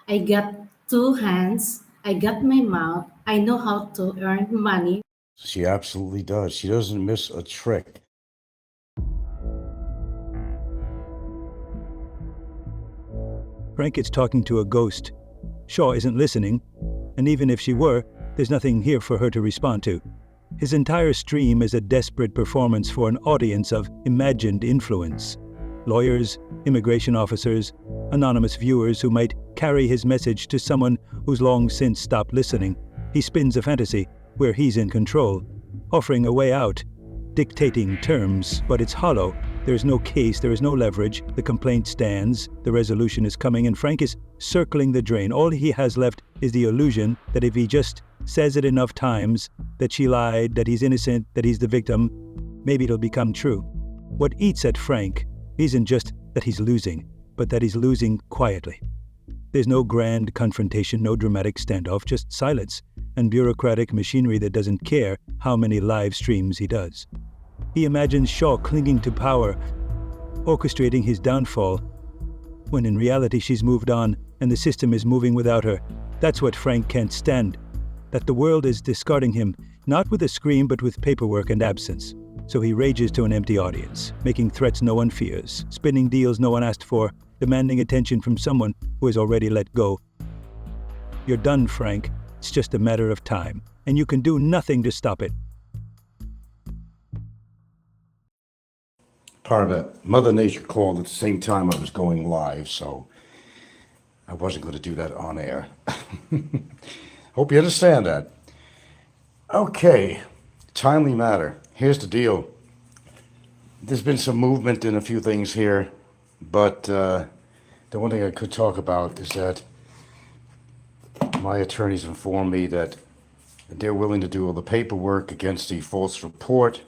I got two hands, I got my mouth, I know how to earn money. She absolutely does. She doesn't miss a trick. Frank is talking to a ghost. Shaw isn't listening, and even if she were, there's nothing here for her to respond to. His entire stream is a desperate performance for an audience of imagined influence. Lawyers, immigration officers, anonymous viewers who might carry his message to someone who's long since stopped listening. He spins a fantasy where he's in control, offering a way out, dictating terms, but it's hollow. There is no case, there is no leverage. The complaint stands, the resolution is coming, and Frank is circling the drain. All he has left is the illusion that if he just says it enough times, that she lied, that he's innocent, that he's the victim, maybe it'll become true. What eats at Frank isn't just that he's losing, but that he's losing quietly. There's no grand confrontation, no dramatic standoff, just silence and bureaucratic machinery that doesn't care how many live streams he does. He imagines Shaw clinging to power, orchestrating his downfall, when in reality she's moved on and the system is moving without her. That's what Frank can't stand, that the world is discarding him, not with a scream but with paperwork and absence. So he rages to an empty audience, making threats no one fears, spinning deals no one asked for, demanding attention from someone who has already let go. You're done, Frank. It's just a matter of time, and you can do nothing to stop it. Part of it, Mother Nature called at the same time I was going live, so I wasn't going to do that on air. Hope you understand that. Okay, timely matter. Here's the deal. There's been some movement in a few things here, but the one thing I could talk about is that my attorneys informed me that they're willing to do all the paperwork against the false report,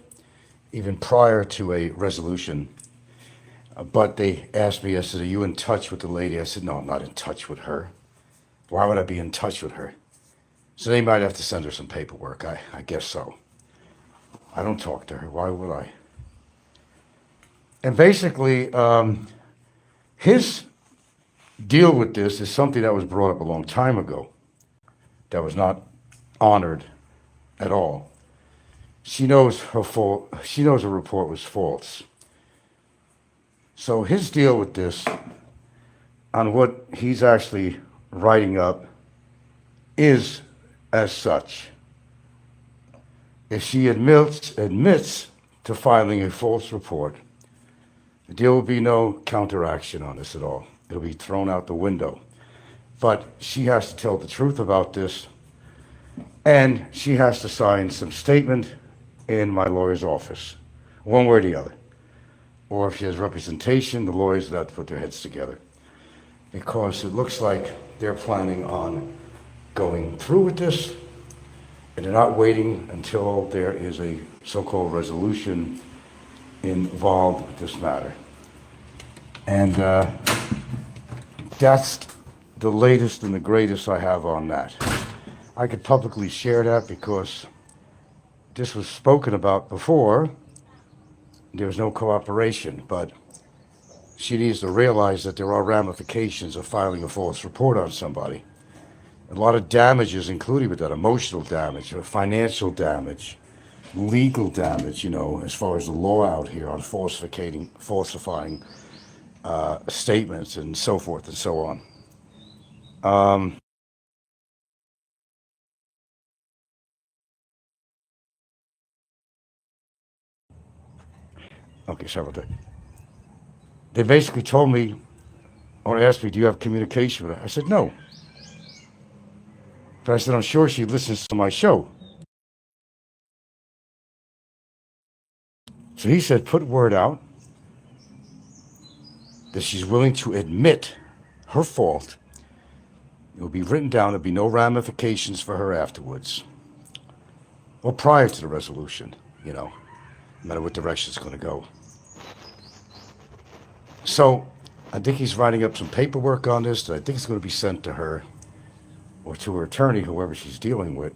even prior to a resolution. But they asked me, I said, are you in touch with the lady? I said, no, I'm not in touch with her. Why would I be in touch with her? So they might have to send her some paperwork. I guess so. I don't talk to her. Why would I? And basically, his deal with this is something that was brought up a long time ago that was not honored at all. She knows her fault. She knows her report was false. So his deal with this, on what he's actually writing up, is as such. If she admits to filing a false report, there will be no counteraction on this at all. It'll be thrown out the window. But she has to tell the truth about this, and she has to sign some statement in my lawyer's office, one way or the other. Or if she has representation, the lawyers have to put their heads together. Because it looks like they're planning on going through with this, and they're not waiting until there is a so-called resolution involved with this matter. And that's the latest and the greatest I have on that. I could publicly share that because this was spoken about before. There was no cooperation, but she needs to realize that there are ramifications of filing a false report on somebody. A lot of damages included with that, emotional damage, financial damage, legal damage, as far as the law out here on falsifying statements and so forth and so on. Okay, sorry about that. They basically told me, or asked me, do you have communication with her? I said, no. But I said, I'm sure she listens to my show. So he said, put word out that she's willing to admit her fault. It will be written down. There'll be no ramifications for her afterwards. Or prior to the resolution, no matter what direction it's going to go. So I think he's writing up some paperwork on this that I think it's going to be sent to her or to her attorney, whoever she's dealing with.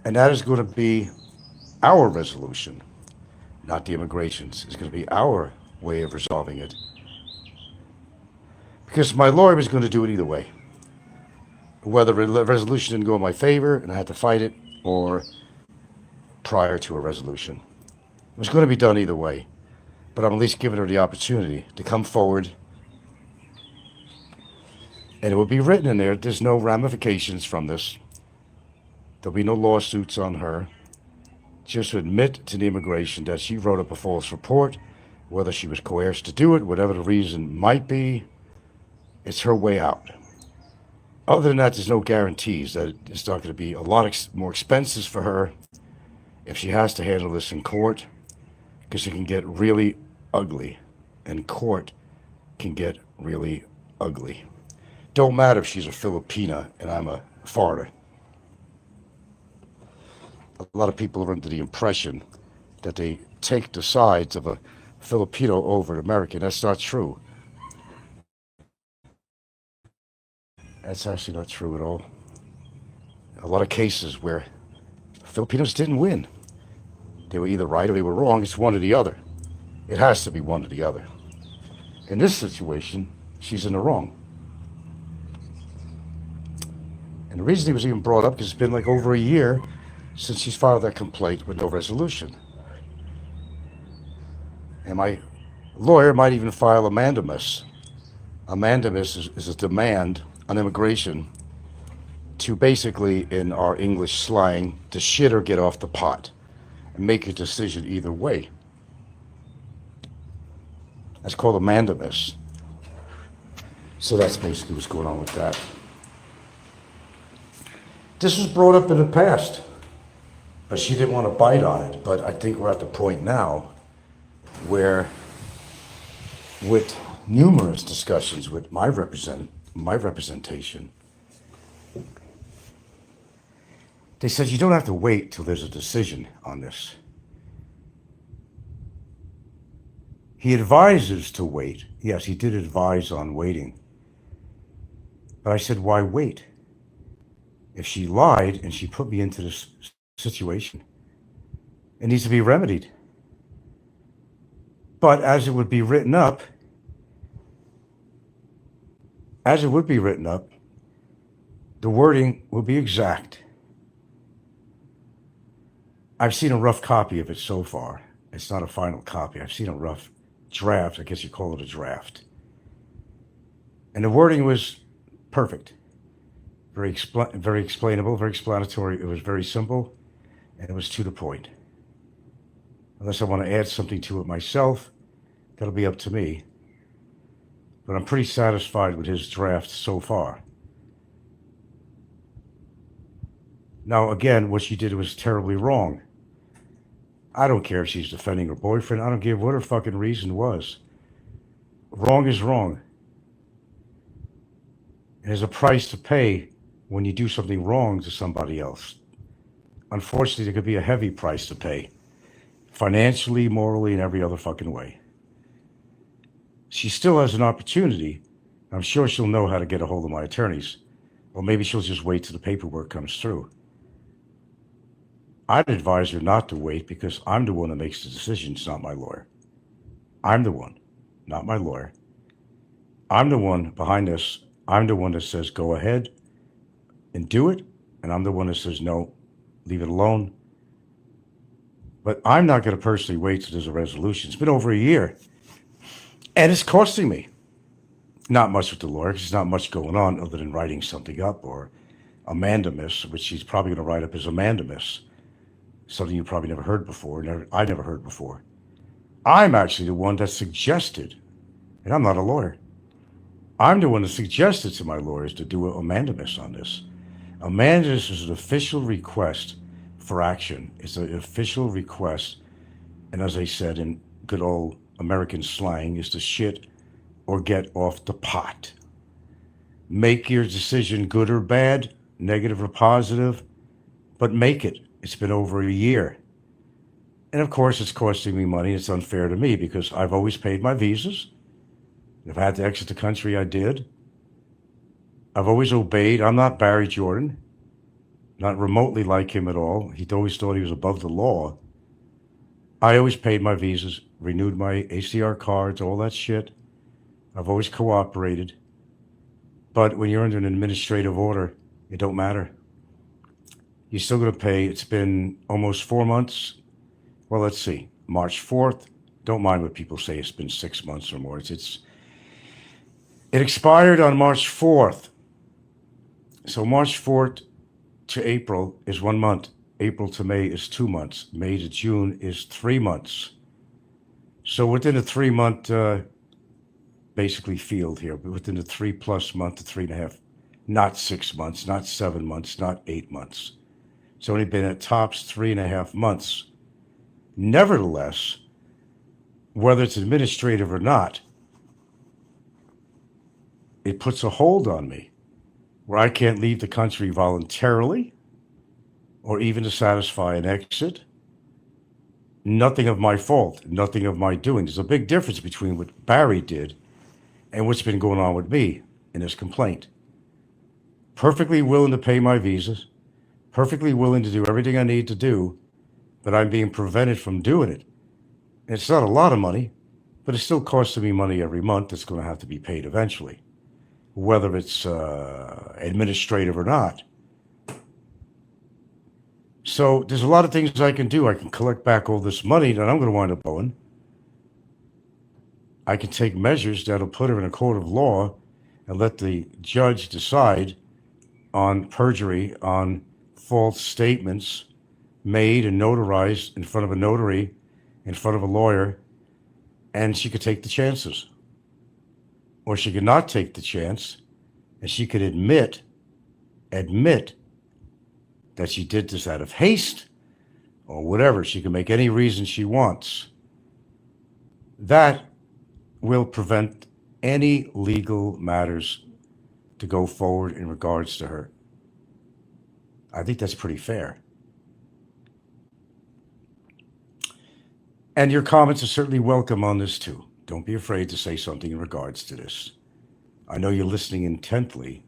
And that is going to be our resolution, not the immigration's. It's going to be our way of resolving it. Because my lawyer was going to do it either way. Whether the resolution didn't go in my favor and I had to fight it, or prior to a resolution. It was going to be done either way. But I'm at least giving her the opportunity to come forward. And it will be written in there, there's no ramifications from this. There'll be no lawsuits on her. Just to admit to the immigration that she wrote up a false report, whether she was coerced to do it, whatever the reason might be, it's her way out. Other than that, there's no guarantees that it's not going to be a lot more expenses for her if she has to handle this in court, because it can get really ugly, and court can get really ugly. Don't matter if she's a Filipina and I'm a foreigner. A lot of people are under the impression that they take the sides of a Filipino over an American. That's not true. That's actually not true at all. A lot of cases where Filipinos didn't win. They were either right or they were wrong. It's one or the other. It has to be one or the other. In this situation, she's in the wrong. And the reason he was even brought up is it's been like over a year since she's filed that complaint with no resolution. And my lawyer might even file a mandamus. A mandamus is a demand on immigration to basically, in our English slang, to shit or get off the pot and make a decision either way. That's called a mandamus. So that's basically what's going on with that. This was brought up in the past, but she didn't want to bite on it. But I think we're at the point now where, with numerous discussions with my representation, they said you don't have to wait till there's a decision on this. He advises to wait. Yes, he did advise on waiting. But I said, why wait? If she lied and she put me into this situation, it needs to be remedied. But as it would be written up, the wording will be exact. I've seen a rough copy of it so far. It's not a final copy. I've seen a rough draft. I guess you call it a draft. And the wording was perfect. Very explainable, very explanatory. It was very simple, and it was to the point. Unless I want to add something to it myself, that'll be up to me. But I'm pretty satisfied with his draft so far. Now, again, what she did was terribly wrong. I don't care if she's defending her boyfriend. I don't give what her fucking reason was. Wrong is wrong. And there's a price to pay when you do something wrong to somebody else. Unfortunately, there could be a heavy price to pay. Financially, morally, and every other fucking way. She still has an opportunity. I'm sure she'll know how to get a hold of my attorneys. Or maybe she'll just wait till the paperwork comes through. I'd advise her not to wait because I'm the one that makes the decisions, not my lawyer. I'm the one, not my lawyer. I'm the one behind this. I'm the one that says go ahead and do it. And I'm the one that says no, leave it alone. But I'm not going to personally wait till there's a resolution. It's been over a year. And it's costing me. Not much with the lawyer, because there's not much going on other than writing something up, or a mandamus, which she's probably going to write up as a mandamus. Something you probably never heard before, I never heard before. I'm actually the one that suggested, and I'm not a lawyer, I'm the one that suggested to my lawyers to do a mandamus on this. A mandamus is an official request for action. It's an official request, and as I said in good old American slang, is to shit or get off the pot. Make your decision good or bad, negative or positive, but make it. It's been over a year. And of course, it's costing me money. It's unfair to me because I've always paid my visas. If I had to exit the country, I did. I've always obeyed. I'm not Barry Jordan, not remotely like him at all. He always thought he was above the law. I always paid my visas, renewed my ACR cards, all that shit. I've always cooperated. But when you're under an administrative order, it don't matter. You're still going to pay. It's been almost 4 months. Well, let's see. March 4th. Don't mind what people say. It's been 6 months or more. It expired on March 4th. So March 4th to April is 1 month. April to May is 2 months. May to June is 3 months. So within a 3 month, basically field here, but within the 3+ month to 3.5, not 6 months, not 7 months, not 8 months. It's only been at tops 3.5 months. Nevertheless, whether it's administrative or not, it puts a hold on me where I can't leave the country voluntarily or even to satisfy an exit. Nothing of my fault, nothing of my doing. There's a big difference between what Barry did and what's been going on with me in this complaint. Perfectly willing to pay my visas, perfectly willing to do everything I need to do, but I'm being prevented from doing it. And it's not a lot of money, but it's still costing me money every month that's going to have to be paid eventually, whether it's administrative or not. So there's a lot of things I can do. I can collect back all this money that I'm going to wind up owing. I can take measures that'll put her in a court of law and let the judge decide on perjury, on false statements made and notarized in front of a notary, in front of a lawyer, and she could take the chances. Or she could not take the chance, and she could admit that she did this out of haste or whatever. She can make any reason she wants. That will prevent any legal matters to go forward in regards to her. I think that's pretty fair. And your comments are certainly welcome on this too. Don't be afraid to say something in regards to this. I know you're listening intently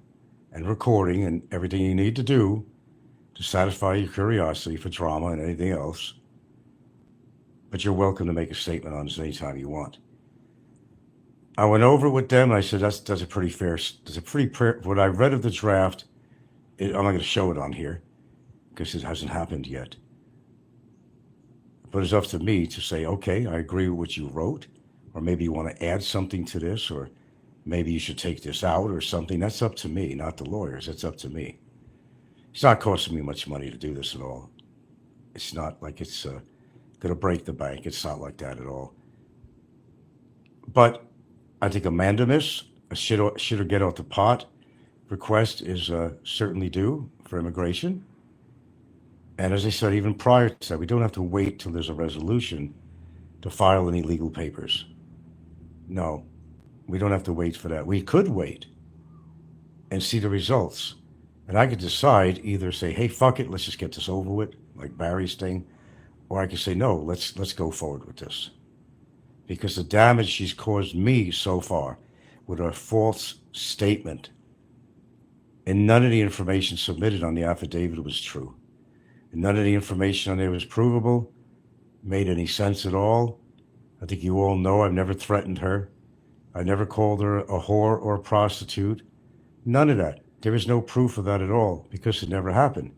and recording and everything you need to do to satisfy your curiosity for drama and anything else. But you're welcome to make a statement on this anytime you want. I went over it with them and I said, that's a pretty fair, what I read of the draft, I'm not going to show it on here because it hasn't happened yet. But it's up to me to say, okay, I agree with what you wrote, or maybe you want to add something to this, or maybe you should take this out or something. That's up to me, not the lawyers. That's up to me. It's not costing me much money to do this at all. It's not like it's going to break the bank. It's not like that at all. But I think a mandamus, a shit or get off the pot request is certainly due for immigration. And as I said, even prior to that, we don't have to wait till there's a resolution to file any legal papers. No, we don't have to wait for that. We could wait and see the results. And I could decide either say, hey, fuck it, let's just get this over with, like Barry's thing, or I could say, no, let's go forward with this. Because the damage she's caused me so far with her false statement, and none of the information submitted on the affidavit was true. And none of the information on there was provable, made any sense at all. I think you all know I've never threatened her. I never called her a whore or a prostitute. None of that. There is no proof of that at all because it never happened.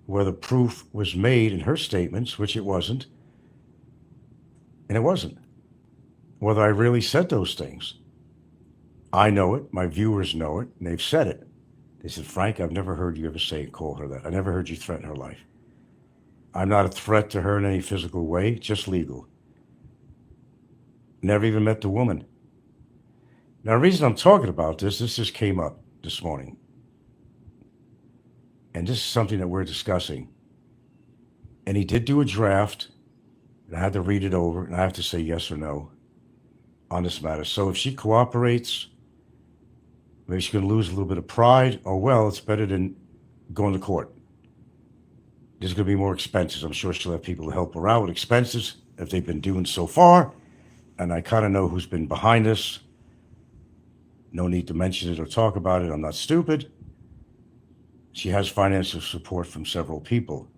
Whether proof was made in her statements, which it wasn't, and it wasn't. Whether I really said those things. I know it, my viewers know it, and they've said it. They said, Frank, I've never heard you ever say call her that. I never heard you threaten her life. I'm not a threat to her in any physical way, just legal. Never even met the woman. Now, the reason I'm talking about this just came up this morning. And this is something that we're discussing. And he did do a draft, and I had to read it over, and I have to say yes or no on this matter. So if she cooperates, maybe she's going to lose a little bit of pride. Oh, well, it's better than going to court. There's going to be more expenses. I'm sure she'll have people to help her out with expenses, if they've been doing so far. And I kind of know who's been behind this. No need to mention it or talk about it. I'm not stupid. She has financial support from several people,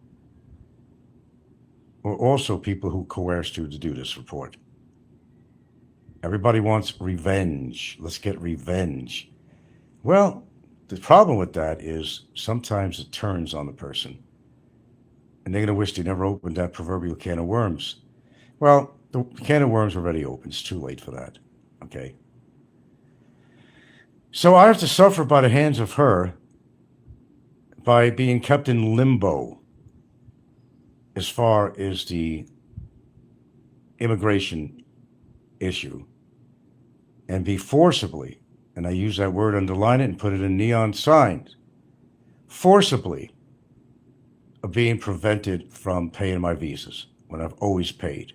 or also people who coerced her to do this report. Everybody wants revenge. Let's get revenge. Well, the problem with that is sometimes it turns on the person, and they're going to wish they never opened that proverbial can of worms. Well, the can of worms already opened. It's too late for that. Okay. So I have to suffer by the hands of her by being kept in limbo as far as the immigration issue and be forcibly, and I use that word, underline it, and put it in neon signs, forcibly of being prevented from paying my visas when I've always paid.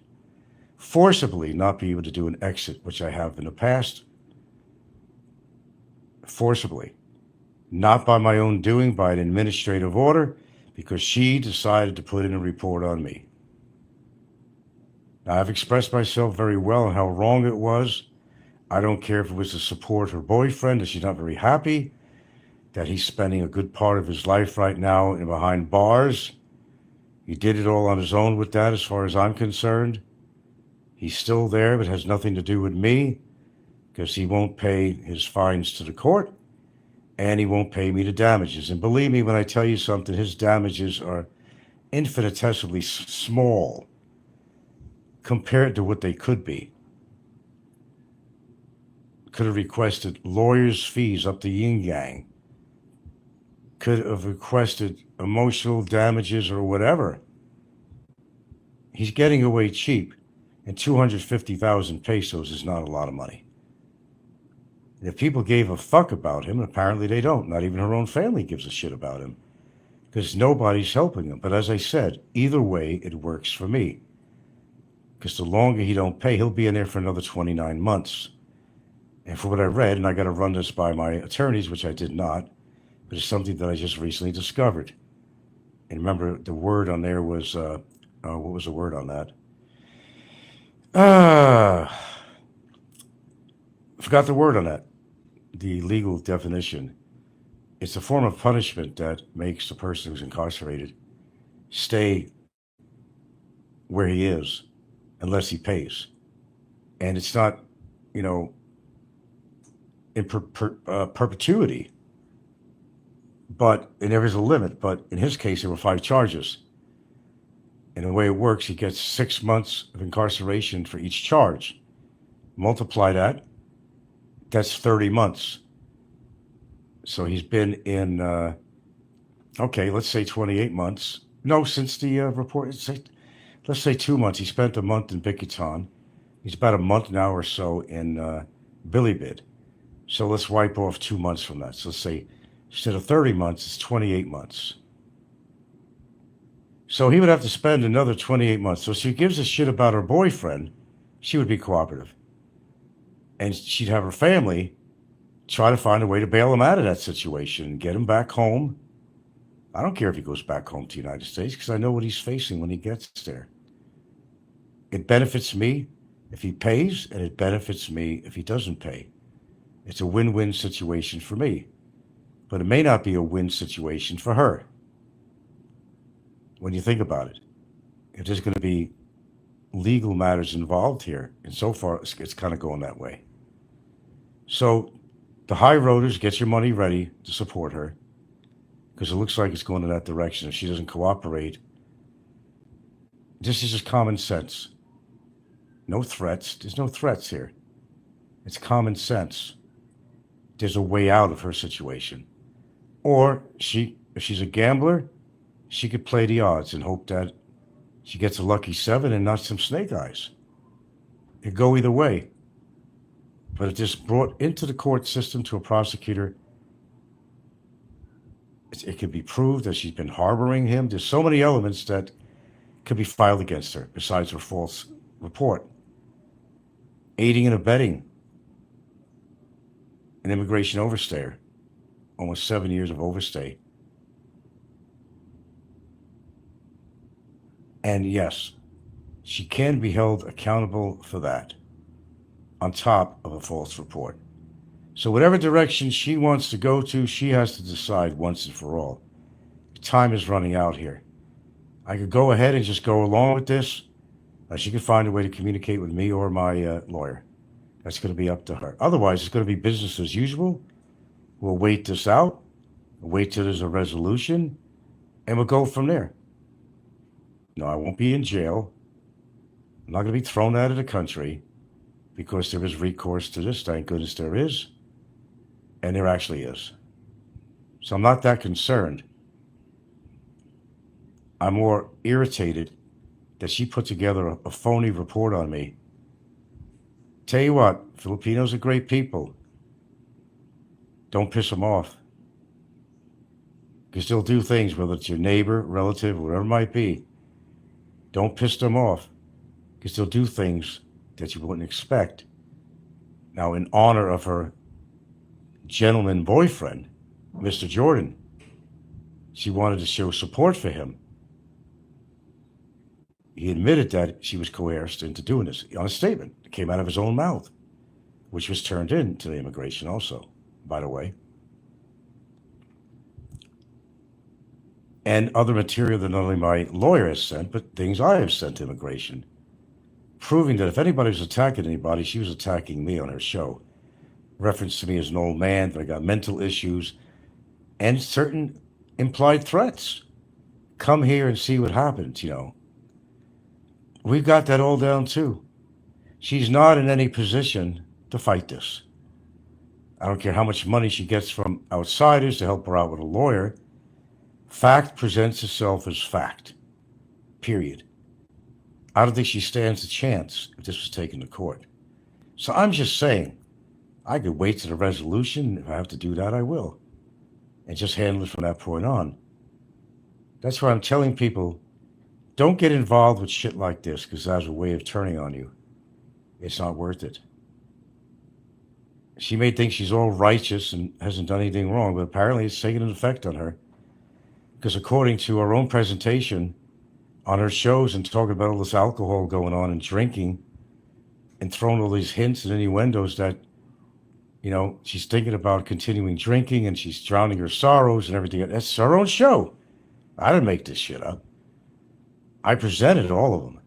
Forcibly not be able to do an exit, which I have in the past. Forcibly. Not by my own doing, by an administrative order, because she decided to put in a report on me. Now, I've expressed myself very well on how wrong it was. I don't care if it was to support her boyfriend, that she's not very happy, that he's spending a good part of his life right now behind bars. He did it all on his own with that, as far as I'm concerned. He's still there, but has nothing to do with me, because he won't pay his fines to the court, and he won't pay me the damages. And believe me when I tell you something, his damages are infinitesimally small compared to what they could be. Could have requested lawyers' fees up the yin yang. Could have requested emotional damages or whatever. He's getting away cheap, and 250,000 pesos is not a lot of money. And if people gave a fuck about him, apparently they don't. Not even her own family gives a shit about him, because nobody's helping him. But as I said, either way, it works for me, because the longer he don't pay, he'll be in there for another 29 months. And for what I read, and I got to run this by my attorneys, which I did not, but it's something that I just recently discovered. And remember, the word on there was, what was the word on that? Forgot the word on that. The legal definition. It's a form of punishment that makes the person who's incarcerated stay where he is unless he pays. And it's not, in perpetuity, but and there is a limit. But in his case, there were 5 charges. And the way it works, he gets 6 months of incarceration for each charge. Multiply that, that's 30 months. So he's been in, let's say 28 months. No, since the report, let's say 2 months. He spent a month in Bikitan. He's about a month now or so in Bilibid. So let's wipe off 2 months from that. So let's say instead of 30 months, it's 28 months. So he would have to spend another 28 months. So if she gives a shit about her boyfriend, she would be cooperative. And she'd have her family try to find a way to bail him out of that situation and get him back home. I don't care if he goes back home to the United States, because I know what he's facing when he gets there. It benefits me if he pays, and it benefits me if he doesn't pay. It's a win-win situation for me. But it may not be a win situation for her. When you think about it, if there's going to be legal matters involved here, and so far it's kind of going that way. So the high roaders, get your money ready to support her, because it looks like it's going in that direction. If she doesn't cooperate, this is just common sense. No threats. There's no threats here. It's common sense. There's a way out of her situation. Or if she's a gambler, she could play the odds and hope that she gets a lucky 7 and not some snake eyes. It could go either way. But if this brought into the court system to a prosecutor, it could be proved that she's been harboring him. There's so many elements that could be filed against her besides her false report. Aiding and abetting an immigration overstayer. Almost 7 years of overstay. And yes, she can be held accountable for that, on top of a false report. So whatever direction she wants to go to, she has to decide once and for all. Time is running out here. I could go ahead and just go along with this. She could find a way to communicate with me or my lawyer. That's going to be up to her. Otherwise, it's going to be business as usual, We'll wait this out, wait till there's a resolution, and we'll go from there. No, I won't be in jail. I'm not going to be thrown out of the country because there is recourse to this. Thank goodness there is. And there actually is. So I'm not that concerned. I'm more irritated that she put together a phony report on me. Tell you what, Filipinos are great people. Don't piss them off. Because they'll do things, whether it's your neighbor, relative, whatever it might be. Don't piss them off. Because they'll do things that you wouldn't expect. Now, in honor of her gentleman boyfriend, Mr. Jordan, she wanted to show support for him. He admitted that she was coerced into doing this on a statement. It came out of his own mouth, which was turned in to the immigration also, by the way. And other material that not only my lawyer has sent, but things I have sent to immigration, proving that if anybody was attacking anybody, she was attacking me on her show. Reference to me as an old man, that I got mental issues, and certain implied threats. Come here and see what happens, We've got that all down too. She's not in any position to fight this. I don't care how much money she gets from outsiders to help her out with a lawyer. Fact presents itself as fact. Period. I don't think she stands a chance if this was taken to court. So I'm just saying, I could wait to the resolution. If I have to do that, I will. And just handle it from that point on. That's why I'm telling people, don't get involved with shit like this because that's a way of turning on you. It's not worth it. She may think she's all righteous and hasn't done anything wrong, but apparently it's taken an effect on her. Because according to her own presentation on her shows and talking about all this alcohol going on and drinking and throwing all these hints and innuendos that, she's thinking about continuing drinking and she's drowning her sorrows and everything. That's her own show. I didn't make this shit up. I presented all of them.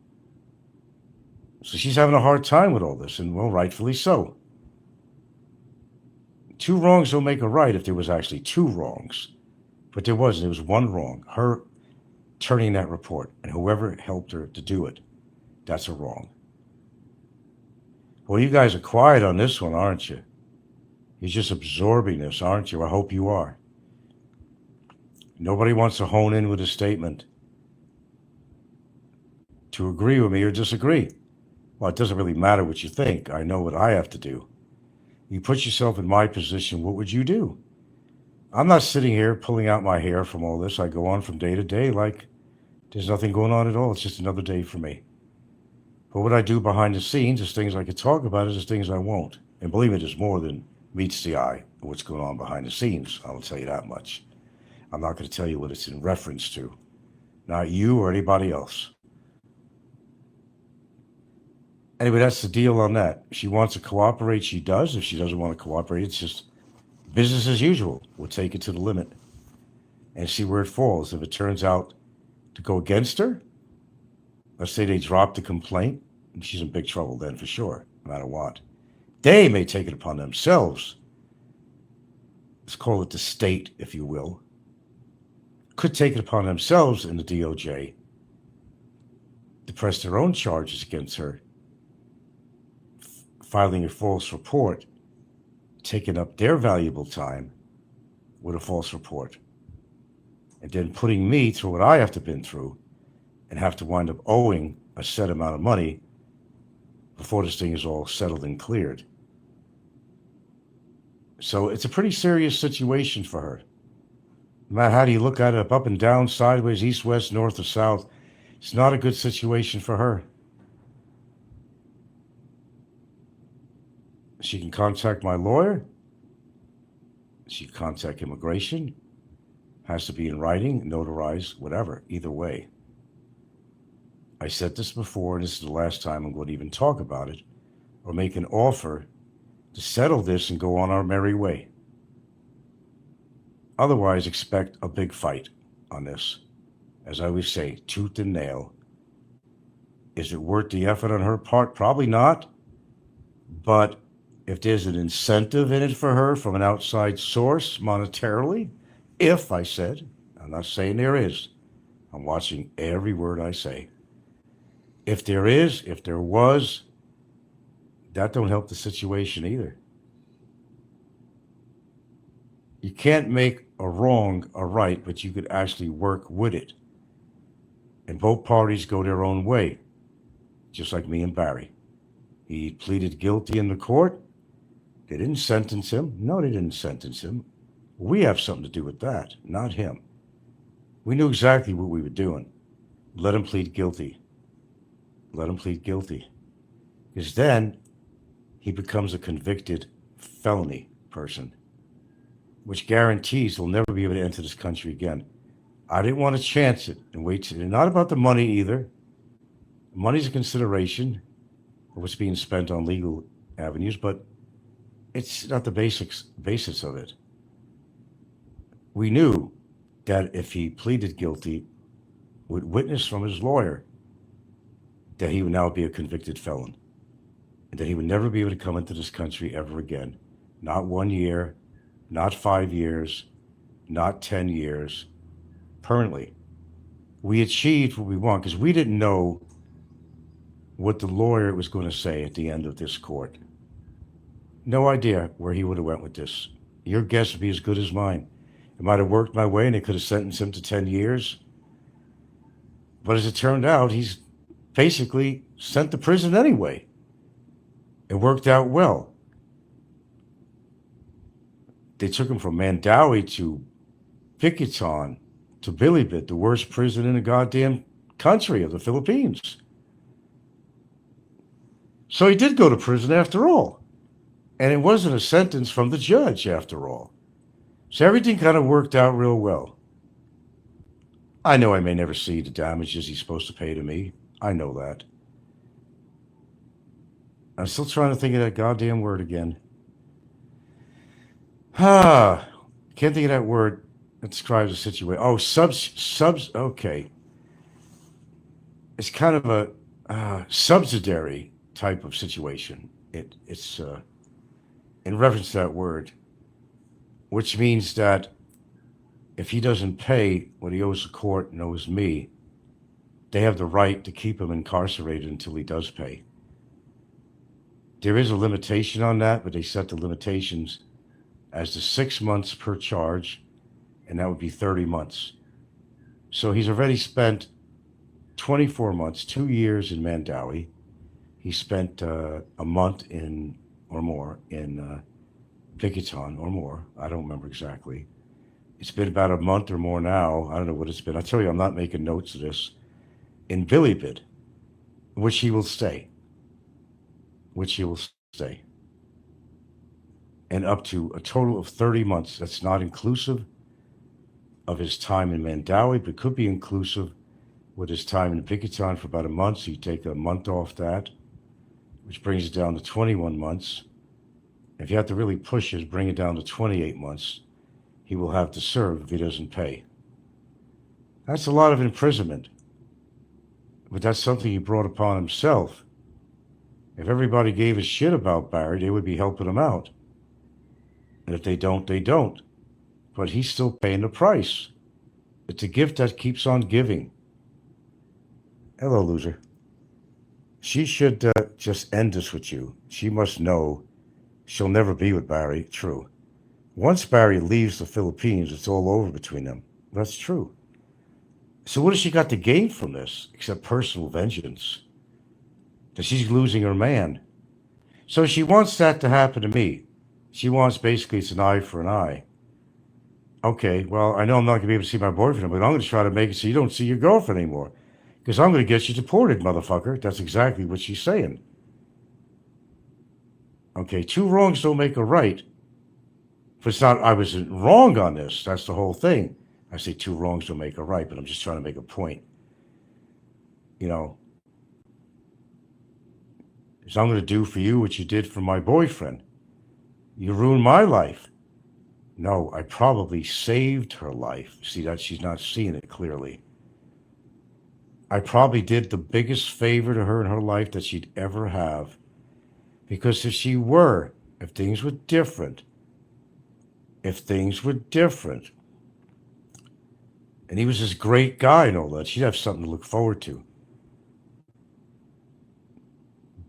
So she's having a hard time with all this, and well, rightfully so. Two wrongs don't make a right if there was actually two wrongs. But there wasn't. There was one wrong. Her turning that report, and whoever helped her to do it, that's a wrong. Well, you guys are quiet on this one, aren't you? You're just absorbing this, aren't you? I hope you are. Nobody wants to hone in with a statement to agree with me or disagree. Well, it doesn't really matter what you think. I know what I have to do. You put yourself in my position, what would you do? I'm not sitting here pulling out my hair from all this. I go on from day to day like there's nothing going on at all. It's just another day for me. But what I do behind the scenes is things I could talk about, is things I won't. And believe me, there's more than meets the eye of what's going on behind the scenes. I will tell you that much. I'm not going to tell you what it's in reference to. Not you or anybody else. Anyway, that's the deal on that. If she wants to cooperate, she does. If she doesn't want to cooperate, it's just business as usual. We'll take it to the limit and see where it falls. If it turns out to go against her, let's say they drop the complaint, and she's in big trouble then for sure, no matter what. They may take it upon themselves. Let's call it the state, if you will. Could take it upon themselves in the DOJ to press their own charges against her, filing a false report, taking up their valuable time with a false report, and then putting me through what I have to been through and have to wind up owing a set amount of money before this thing is all settled and cleared. So it's a pretty serious situation for her. No matter how do you look at it, up and down, sideways, east, west, north, or south, it's not a good situation for her. She can contact my lawyer. She can contact immigration. Has to be in writing, notarized, whatever, either way. I said this before, and this is the last time I'm going to even talk about it or make an offer to settle this and go on our merry way. Otherwise, expect a big fight on this. As I always say, tooth and nail. Is it worth the effort on her part? Probably not. But if there's an incentive in it for her from an outside source monetarily, if I said, I'm not saying there is. I'm watching every word I say. If there is, if there was, that don't help the situation either. You can't make a wrong a right, but you could actually work with it. And both parties go their own way, just like me and Barry. He pleaded guilty in the court. They didn't sentence him. No, they didn't sentence him. We have something to do with that, not him. We knew exactly what we were doing. Let him plead guilty. Let him plead guilty. Because then he becomes a convicted felony person, which guarantees he'll never be able to enter this country again. I didn't want to chance it and wait. And not about the money either. Money's a consideration of what's being spent on legal avenues, but it's not the basis of it. We knew that if he pleaded guilty, would witness from his lawyer that he would now be a convicted felon and that he would never be able to come into this country ever again. Not 1 year, not 5 years, not 10 years, permanently. We achieved what we want because we didn't know what the lawyer was going to say at the end of this court. No idea where he would have went with this. Your guess would be as good as mine. It might have worked my way and they could have sentenced him to 10 years. But as it turned out, he's basically sent to prison anyway. It worked out well. They took him from Mandawi to Piquiton to Bilibid, the worst prison in the goddamn country of the Philippines. So he did go to prison after all. And it wasn't a sentence from the judge after all. So everything kind of worked out real well. I know I may never see the damages he's supposed to pay to me. I know that. I'm still trying to think of that goddamn word again. Can't think of that word that describes the situation. Oh, okay. It's kind of a subsidiary type of situation. It's in reference to that word, which means that if he doesn't pay what he owes the court and owes me, they have the right to keep him incarcerated until he does pay. There is a limitation on that, but they set the limitations as to 6 months per charge, and that would be 30 months. So he's already spent 24 months, 2 years in Mandawi. He spent a month or more in Piquiton or more. I don't remember exactly. It's been about a month or more now. I don't know what it's been. I tell you, I'm not making notes of this. In Bilibid, which he will stay. And up to a total of 30 months. That's not inclusive of his time in Mandawi, but could be inclusive with his time in Piquiton for about a month. So you take a month off that, which brings it down to 21 months. If you have to really push it, bring it down to 28 months. He will have to serve if he doesn't pay. That's a lot of imprisonment. But that's something he brought upon himself. If everybody gave a shit about Barry, they would be helping him out. And if they don't, they don't. But he's still paying the price. It's a gift that keeps on giving. Hello, loser. She should just end this with you. She must know she'll never be with Barry. True. Once Barry leaves the Philippines, it's all over between them. That's true. So what has she got to gain from this, except personal vengeance? That she's losing her man. So she wants that to happen to me. She wants basically it's an eye for an eye. Okay, well, I know I'm not going to be able to see my boyfriend, but I'm going to try to make it so you don't see your girlfriend anymore. Because I'm going to get you deported, motherfucker. That's exactly what she's saying. Okay, 2 wrongs don't make a right. If it's not, I was wrong on this. That's the whole thing. I say 2 wrongs don't make a right, but I'm just trying to make a point. You know, is I'm going to do for you what you did for my boyfriend. You ruined my life. No, I probably saved her life. See that she's not seeing it clearly. I probably did the biggest favor to her in her life that she'd ever have. Because if she were if things were different, and he was this great guy and all that, she'd have something to look forward to.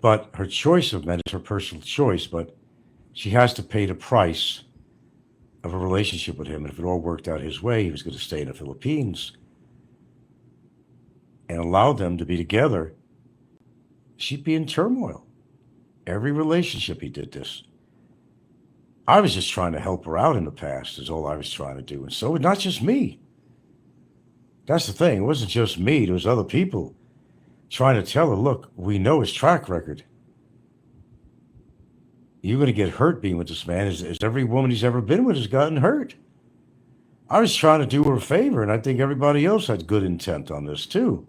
But her choice of men is her personal choice, but she has to pay the price of a relationship with him. And if it all worked out his way, he was going to stay in the Philippines and allow them to be together. She'd be in turmoil. Every relationship he did this. I was just trying to help her out in the past, is all I was trying to do. And so, not just me. That's the thing. It wasn't just me. There was other people trying to tell her, look, we know his track record. You're going to get hurt being with this man, as every woman he's ever been with has gotten hurt. I was trying to do her a favor, and I think everybody else had good intent on this too.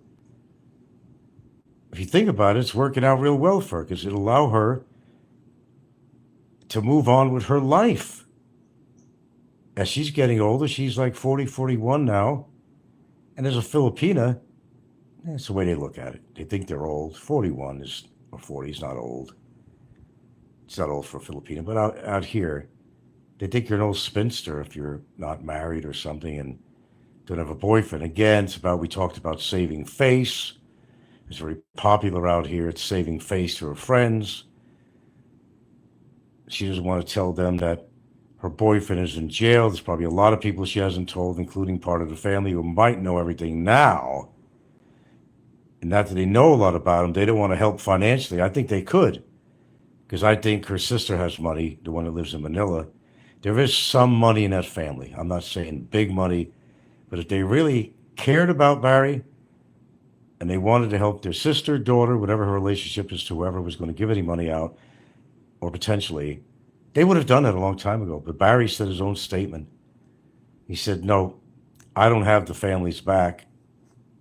If you think about it, it's working out real well for her, because it'll allow her to move on with her life. As she's getting older, she's like 40, 41 now, and as a Filipina, that's the way they look at it. They think they're old. 41 is, or 40 is not old. It's not old for a Filipino, but out here, they think you're an old spinster if you're not married or something and don't have a boyfriend. Again, we talked about saving face. It's very popular out here. It's saving face to her friends. She doesn't want to tell them that her boyfriend is in jail. There's probably a lot of people she hasn't told, including part of the family who might know everything now. And not that they know a lot about him. They don't want to help financially. I think they could, because I think her sister has money, the one that lives in Manila. There is some money in that family. I'm not saying big money, but if they really cared about Barry and they wanted to help their sister, daughter, whatever her relationship is to whoever was going to give any money out, or potentially, they would have done that a long time ago. But Barry said his own statement. He said, no, I don't have the family's back.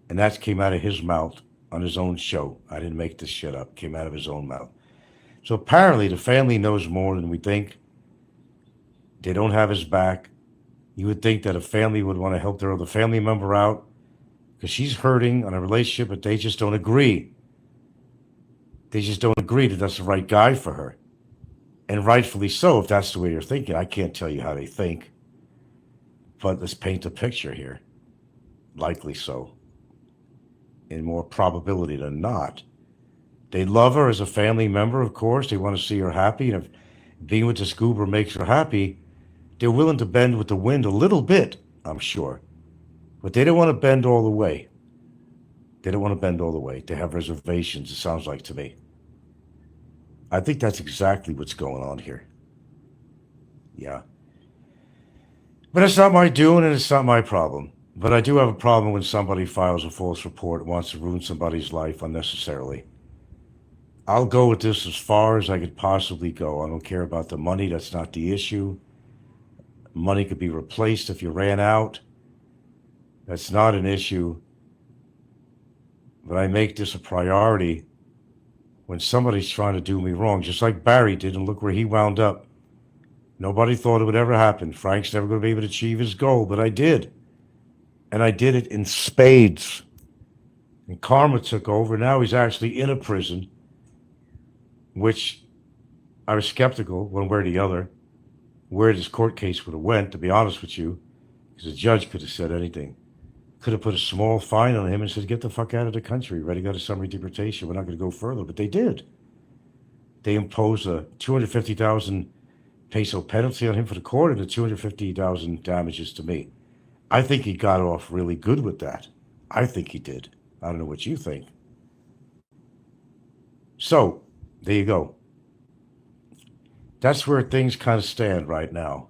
And that came out of his mouth on his own show. I didn't make this shit up. It came out of his own mouth. So apparently the family knows more than we think. They don't have his back. You would think that a family would want to help their other family member out because she's hurting on a relationship, but they just don't agree. They just don't agree that that's the right guy for her. And rightfully so, if that's the way they're thinking. I can't tell you how they think. But let's paint a picture here. Likely so. In more probability than not. They love her as a family member, of course. They want to see her happy. And if being with this goober makes her happy, they're willing to bend with the wind a little bit, I'm sure. But they don't want to bend all the way. They don't want to bend all the way. They have reservations, it sounds like to me. I think that's exactly what's going on here. Yeah. But it's not my doing and it's not my problem. But I do have a problem when somebody files a false report and wants to ruin somebody's life unnecessarily. I'll go with this as far as I could possibly go. I don't care about the money. That's not the issue. Money could be replaced if you ran out. That's not an issue. But I make this a priority when somebody's trying to do me wrong, just like Barry did, and look where he wound up. Nobody thought it would ever happen. Frank's never going to be able to achieve his goal, but I did. And I did it in spades. And karma took over. Now he's actually in a prison, which I was skeptical one way or the other where this court case would have went, to be honest with you, because the judge could have said anything. Could have put a small fine on him and said, get the fuck out of the country. Already got a summary deportation. We're not going to go further. But they did. They imposed a 250,000 peso penalty on him for the court and a 250,000 damages to me. I think he got off really good with that. I think he did. I don't know what you think. So, there you go. That's where things kind of stand right now.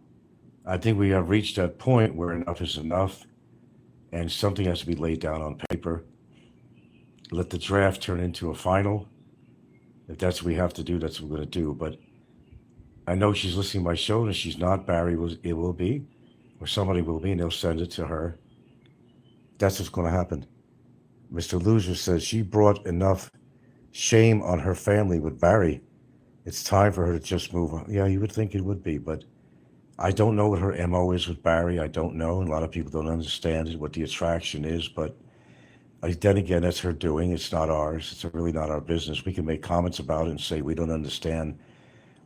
I think we have reached that point where enough is enough and something has to be laid down on paper. Let the draft turn into a final. If that's what we have to do, that's what we're going to do. But I know she's listening to my show, and if she's not, it will be, or somebody will be, and they'll send it to her. That's what's going to happen. Mr. Loser says she brought enough shame on her family with Barry. It's time for her to just move on. Yeah, you would think it would be, but I don't know what her MO is with Barry. I don't know, and a lot of people don't understand it, what the attraction is, but then again, that's her doing. It's not ours. It's really not our business. We can make comments about it and say we don't understand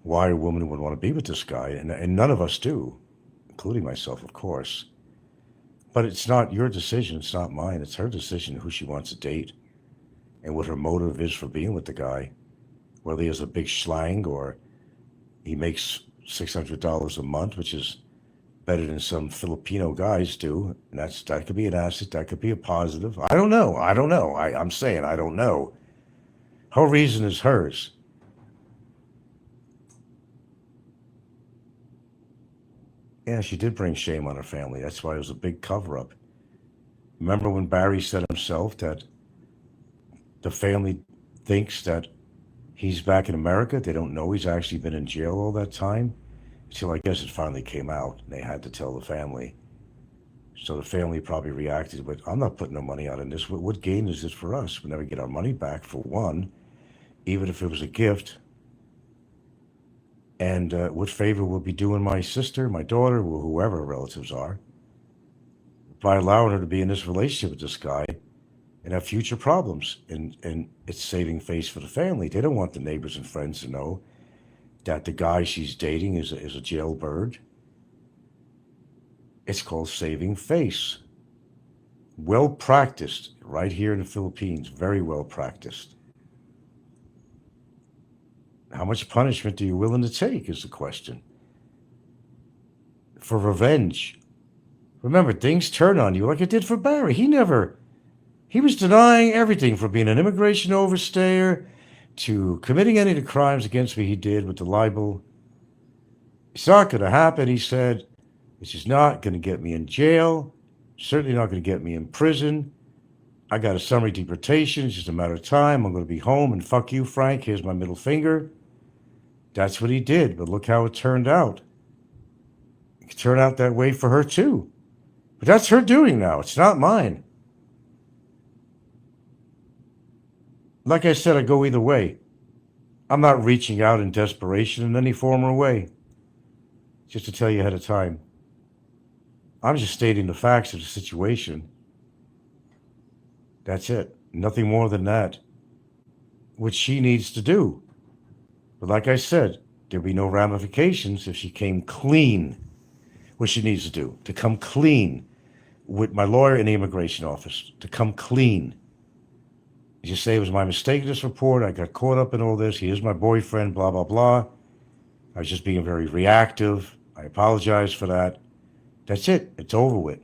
why a woman would want to be with this guy, and none of us do, including myself, of course. But it's not your decision, it's not mine, it's her decision who she wants to date and what her motive is for being with the guy. Whether he has a big schlang or he makes $600 a month, which is better than some Filipino guys do. And that could be an asset, that could be a positive. I don't know. I'm saying I don't know. Her reason is hers. Yeah, she did bring shame on her family. That's why it was a big cover-up. Remember when Barry said himself that the family thinks that he's back in America? They don't know he's actually been in jail all that time. So I guess it finally came out, and they had to tell the family. So the family probably reacted with, I'm not putting no money out in this. What gain is this for us? We'll never get our money back, for one, even if it was a gift. And what favor will be doing my sister, my daughter, or whoever her relatives are, by allowing her to be in this relationship with this guy and have future problems. And it's saving face for the family. They don't want the neighbors and friends to know that the guy she's dating is a jailbird. It's called saving face. Well practiced right here in the Philippines. Very well practiced. How much punishment are you willing to take is the question. For revenge. Remember, things turn on you like it did for Barry. He was denying everything, from being an immigration overstayer to committing any of the crimes against me he did with the libel. It's not going to happen, he said. It's just not going to get me in jail. Certainly not going to get me in prison. I got a summary deportation. It's just a matter of time. I'm going to be home, and fuck you, Frank. Here's my middle finger. That's what he did, but look how it turned out. It could turn out that way for her, too. But that's her doing now. It's not mine. Like I said, I go either way. I'm not reaching out in desperation in any form or way. Just to tell you ahead of time. I'm just stating the facts of the situation. That's it. Nothing more than that. What she needs to do. But like I said, there'll be no ramifications if she came clean. What she needs to do, to come clean with my lawyer in the immigration office, to come clean. Just say it was my mistake in this report. I got caught up in all this. He is my boyfriend, blah, blah, blah. I was just being very reactive. I apologize for that. That's it. It's over with.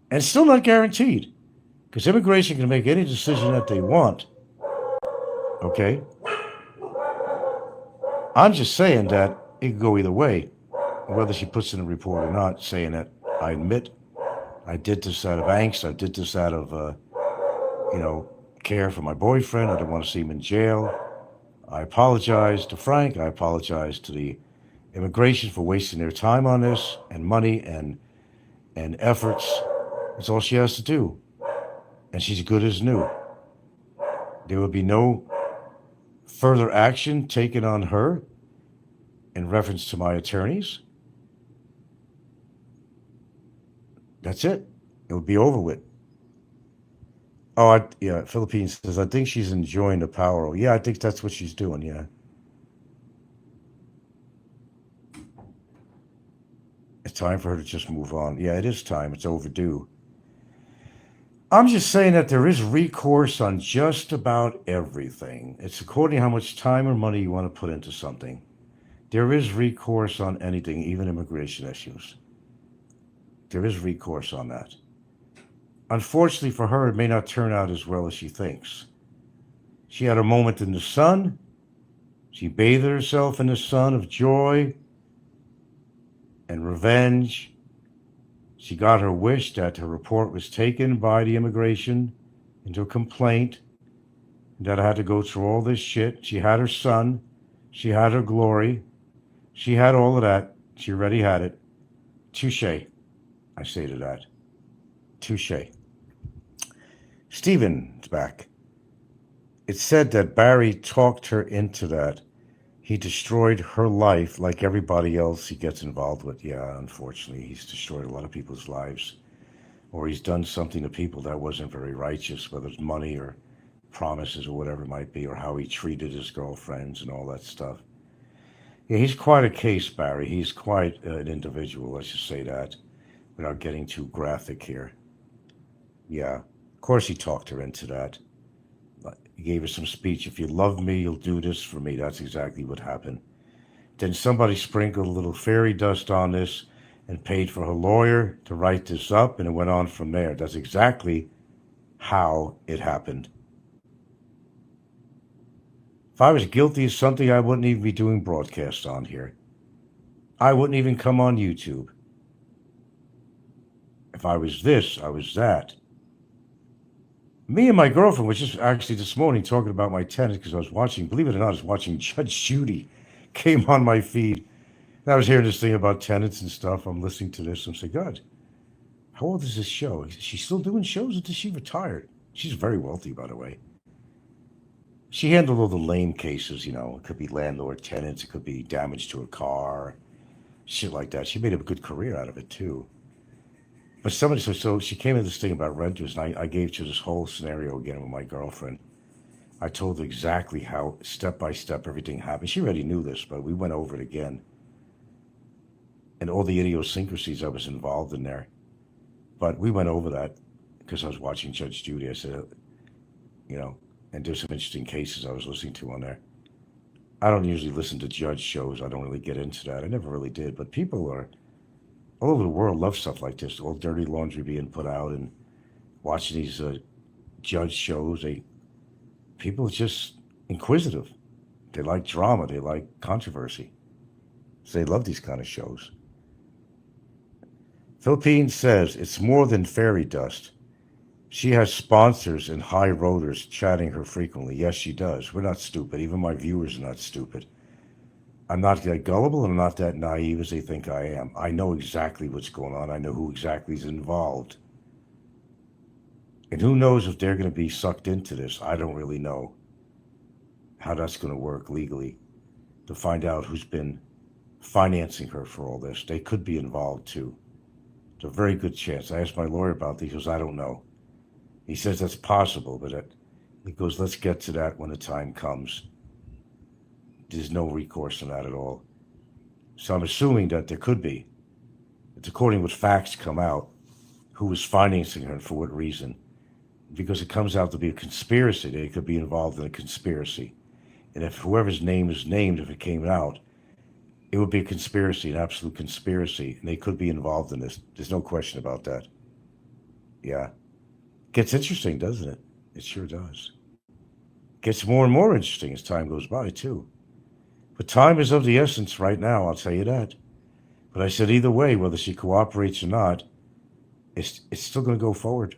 And it's still not guaranteed, because immigration can make any decision that they want. Okay? I'm just saying that it could go either way, whether she puts in a report or not, saying that I admit I did this out of angst. I did this out of, care for my boyfriend. I didn't want to see him in jail. I apologize to Frank. I apologize to the immigration for wasting their time on this, and money and efforts. That's all she has to do. And she's good as new. There will be no further action taken on her in reference to my attorneys. That's it. It will be over with. Oh, Philippines says, I think she's enjoying the power. Yeah, I think that's what she's doing, yeah. It's time for her to just move on. Yeah, it is time. It's overdue. I'm just saying that there is recourse on just about everything. It's according to how much time or money you want to put into something. There is recourse on anything, even immigration issues. There is recourse on that. Unfortunately for her, it may not turn out as well as she thinks. She had a moment in the sun. She bathed herself in the sun of joy and revenge. She got her wish that her report was taken by the immigration into a complaint, that I had to go through all this shit. She had her son. She had her glory. She had all of that. She already had it. Touche, I say to that. Touche. Stephen's back. It's said that Barry talked her into that. He destroyed her life like everybody else he gets involved with. Yeah, unfortunately, he's destroyed a lot of people's lives. Or he's done something to people that wasn't very righteous, whether it's money or promises or whatever it might be, or how he treated his girlfriends and all that stuff. Yeah, he's quite a case, Barry. He's quite an individual, let's just say that, without getting too graphic here. Yeah, of course he talked her into that. He gave her some speech. If you love me, you'll do this for me. That's exactly what happened. Then somebody sprinkled a little fairy dust on this and paid for her lawyer to write this up, and it went on from there. That's exactly how it happened. If I was guilty of something, I wouldn't even be doing broadcasts on here. I wouldn't even come on YouTube. If I was this, I was that. Me and my girlfriend was just actually this morning talking about my tenant because I was watching, believe it or not, I was watching Judge Judy came on my feed. And I was hearing this thing about tenants and stuff. I'm listening to this. I'm saying, God, how old is this show? Is she still doing shows or did she retire? She's very wealthy, by the way. She handled all the lame cases, you know. It could be landlord tenants. It could be damage to a car, shit like that. She made a good career out of it, too. But somebody, so she came in this thing about renters, and I gave her this whole scenario again with my girlfriend. I told her exactly how, step by step, everything happened. She already knew this, but we went over it again. And all the idiosyncrasies I was involved in there. But we went over that because I was watching Judge Judy. I said, you know, and there's some interesting cases I was listening to on there. I don't usually listen to judge shows. I don't really get into that. I never really did. But people are all over the world love stuff like this. All dirty laundry being put out and watching these judge shows. People are just inquisitive. They like drama. They like controversy. So they love these kind of shows. Philippines says it's more than fairy dust. She has sponsors and high rollers chatting her frequently. Yes, she does. We're not stupid. Even my viewers are not stupid. I'm not that gullible and I'm not that naive as they think I am. I know exactly what's going on. I know who exactly is involved. And who knows if they're going to be sucked into this. I don't really know how that's going to work legally to find out who's been financing her for all this. They could be involved too. It's a very good chance. I asked my lawyer about this. He goes, I don't know. He says that's possible, but he goes, let's get to that when the time comes. There's no recourse on that at all. So I'm assuming that there could be. It's according to what facts come out, who was financing her and for what reason. Because it comes out to be a conspiracy. They could be involved in a conspiracy. And if whoever's name is named, if it came out, it would be a conspiracy, an absolute conspiracy. And they could be involved in this. There's no question about that. Yeah. Gets interesting, doesn't it? It sure does. Gets more and more interesting as time goes by, too. But time is of the essence right now, I'll tell you that. But I said either way, whether she cooperates or not, it's still going to go forward.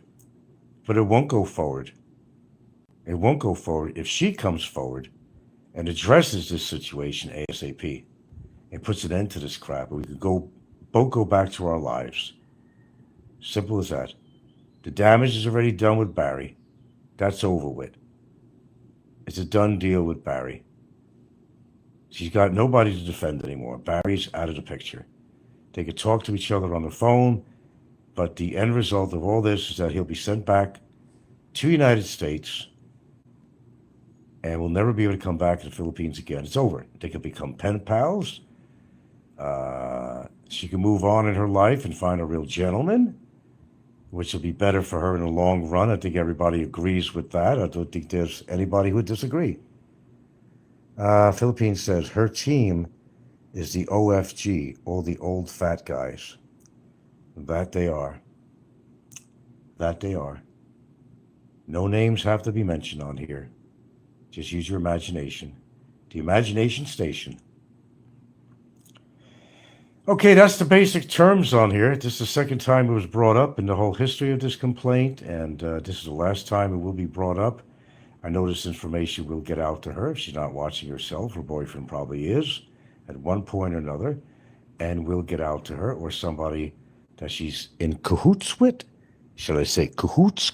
But it won't go forward. It won't go forward if she comes forward and addresses this situation ASAP and puts an end to this crap. We could both go back to our lives. Simple as that. The damage is already done with Barry. That's over with. It's a done deal with Barry. She's got nobody to defend anymore. Barry's out of the picture. They could talk to each other on the phone, but the end result of all this is that he'll be sent back to the United States and will never be able to come back to the Philippines again. It's over. They could become pen pals. She can move on in her life and find a real gentleman, which will be better for her in the long run. I think everybody agrees with that. I don't think there's anybody who would disagree. Philippines says her team is the OFG, all the old fat guys. That they are. That they are. No names have to be mentioned on here. Just use your imagination. The imagination station. Okay, that's the basic terms on here. This is the second time it was brought up in the whole history of this complaint, and this is the last time it will be brought up. I know this information will get out to her if she's not watching herself. Her boyfriend probably is at one point or another, and will get out to her, or somebody that she's in cahoots with, shall I say cahoots,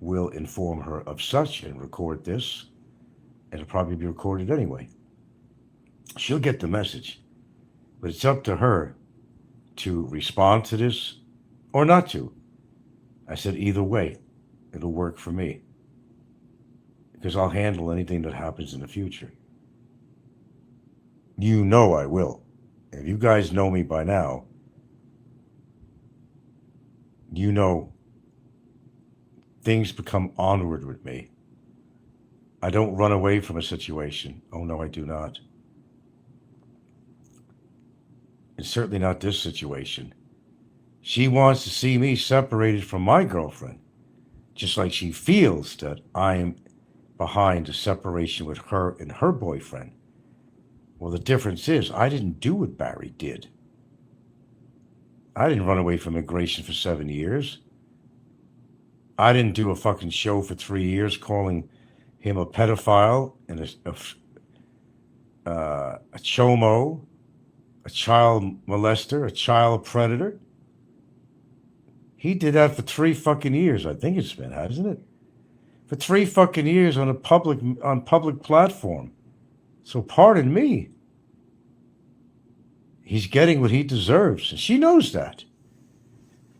will inform her of such and record this, and it'll probably be recorded anyway. She'll get the message, but it's up to her to respond to this or not to. I said either way, it'll work for me. because I'll handle anything that happens in the future. You know I will. If you guys know me by now, you know things become onward with me. I don't run away from a situation. Oh, no, I do not. And certainly not this situation. She wants to see me separated from my girlfriend, just like she feels that I am behind a separation with her and her boyfriend. Well, the difference is I didn't do what Barry did. I didn't run away from immigration for 7 years. I didn't do a fucking show for 3 years calling him a pedophile and a chomo, a child molester, a child predator. He did that for 3 fucking years. I think it's been, hasn't it? For 3 fucking years on public platform. So pardon me. He's getting what he deserves, and she knows that.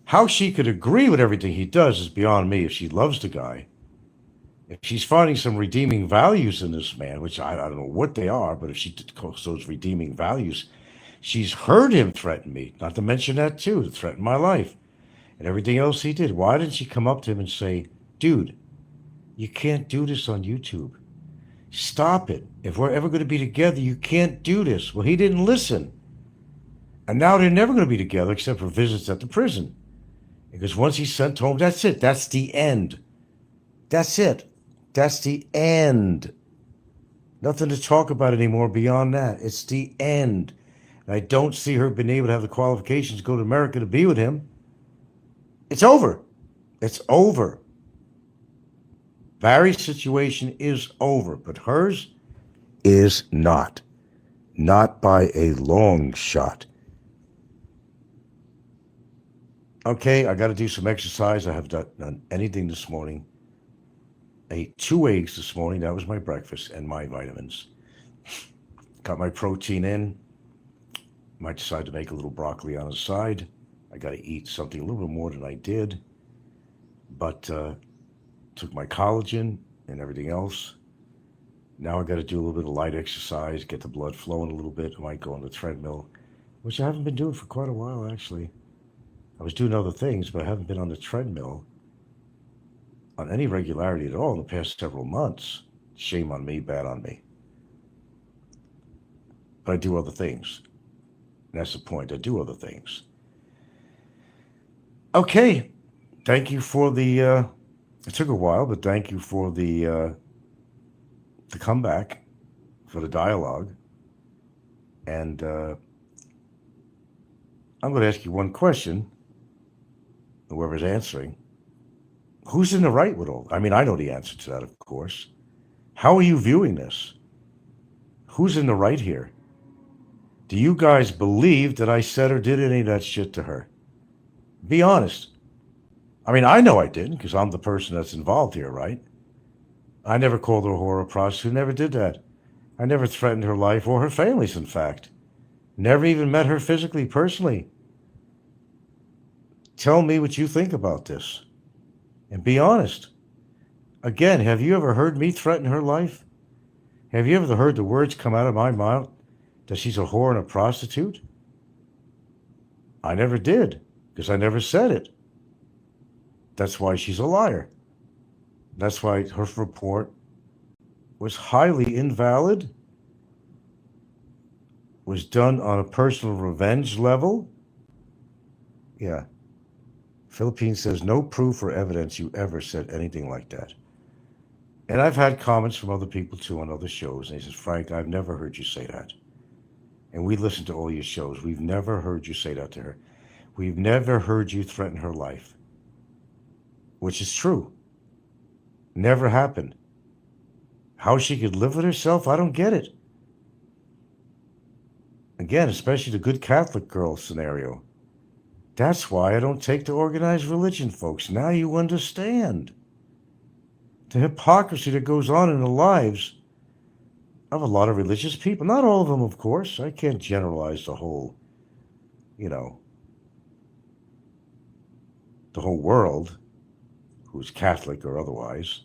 How she could agree with everything he does is beyond me if she loves the guy. If she's finding some redeeming values in this man, which I don't know what they are, but if she calls those redeeming values, she's heard him threaten me, not to mention that too, to threaten my life and everything else he did. Why didn't she come up to him and say, dude, you can't do this on YouTube. Stop it. If we're ever going to be together, you can't do this. Well, he didn't listen. And now they're never going to be together except for visits at the prison. Because once he's sent home, that's it. That's the end. That's it. That's the end. Nothing to talk about anymore beyond that. It's the end. And I don't see her being able to have the qualifications to go to America to be with him. It's over. It's over. Barry's situation is over, but hers is not. Not by a long shot. Okay, I got to do some exercise. I have not done anything this morning. I ate 2 eggs this morning. That was my breakfast and my vitamins. Got my protein in. Might decide to make a little broccoli on the side. I got to eat something a little bit more than I did. But took my collagen and everything else. Now I got to do a little bit of light exercise, get the blood flowing a little bit. I might go on the treadmill, which I haven't been doing for quite a while, actually. I was doing other things, but I haven't been on the treadmill on any regularity at all in the past several months. Shame on me, bad on me. But I do other things. And that's the point. I do other things. Okay. Thank you for the, it took a while, but thank you for the comeback, for the dialogue. And I'm going to ask you one question. Whoever's answering, who's in the right with all? I mean, I know the answer to that, of course. How are you viewing this? Who's in the right here? Do you guys believe that I said or did any of that shit to her? Be honest. I mean, I know I didn't because I'm the person that's involved here, right? I never called her a whore or prostitute, never did that. I never threatened her life or her family's, in fact. Never even met her physically, personally. Tell me what you think about this. And be honest. Again, have you ever heard me threaten her life? Have you ever heard the words come out of my mouth that she's a whore and a prostitute? I never did, because I never said it. That's why she's a liar. That's why her report was highly invalid, was done on a personal revenge level. Yeah. Philippines says no proof or evidence you ever said anything like that. And I've had comments from other people too on other shows. And he says, Frank, I've never heard you say that. And we listen to all your shows. We've never heard you say that to her. We've never heard you threaten her life. Which is true. Never happened. How she could live with herself, I don't get it. Again, especially the good Catholic girl scenario. That's why I don't take to organized religion, folks. Now you understand the hypocrisy that goes on in the lives of a lot of religious people. Not all of them, of course. I can't generalize the whole, the whole world who's Catholic or otherwise,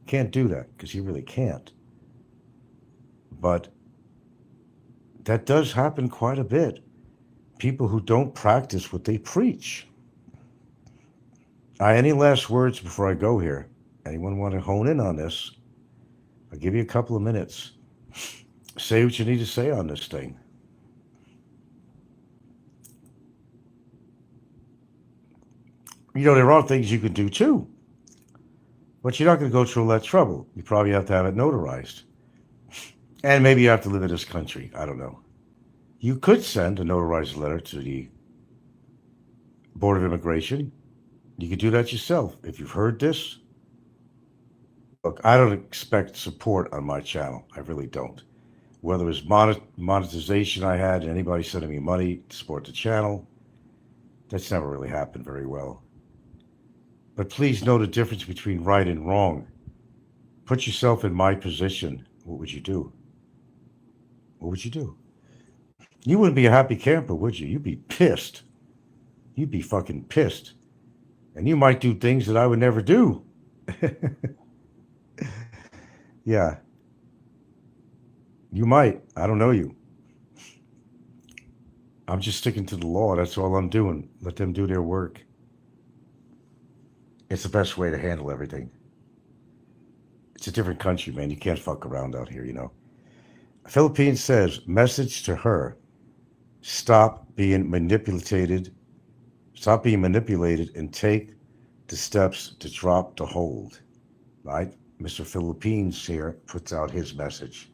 Can't do that because you really can't. But that does happen quite a bit. People who don't practice what they preach. Any last words before I go here? Anyone want to hone in on this? I'll give you a couple of minutes. Say what you need to say on this thing. There are things you can do too, but you're not going to go through all that trouble. You probably have to have it notarized. And maybe you have to live in this country. I don't know. You could send a notarized letter to the Board of Immigration. You could do that yourself. If you've heard this, look, I don't expect support on my channel. I really don't. Whether it's monetization I had and anybody sending me money to support the channel, that's never really happened very well. But please know the difference between right and wrong. Put yourself in my position. What would you do? What would you do? You wouldn't be a happy camper, would you? You'd be pissed. You'd be fucking pissed. And you might do things that I would never do. Yeah. You might. I don't know you. I'm just sticking to the law. That's all I'm doing. Let them do their work. It's the best way to handle everything. It's a different country, man. You can't fuck around out here, Philippines says, message to her, stop being manipulated and take the steps to drop the hold. Right? Mr. Philippines here puts out his message.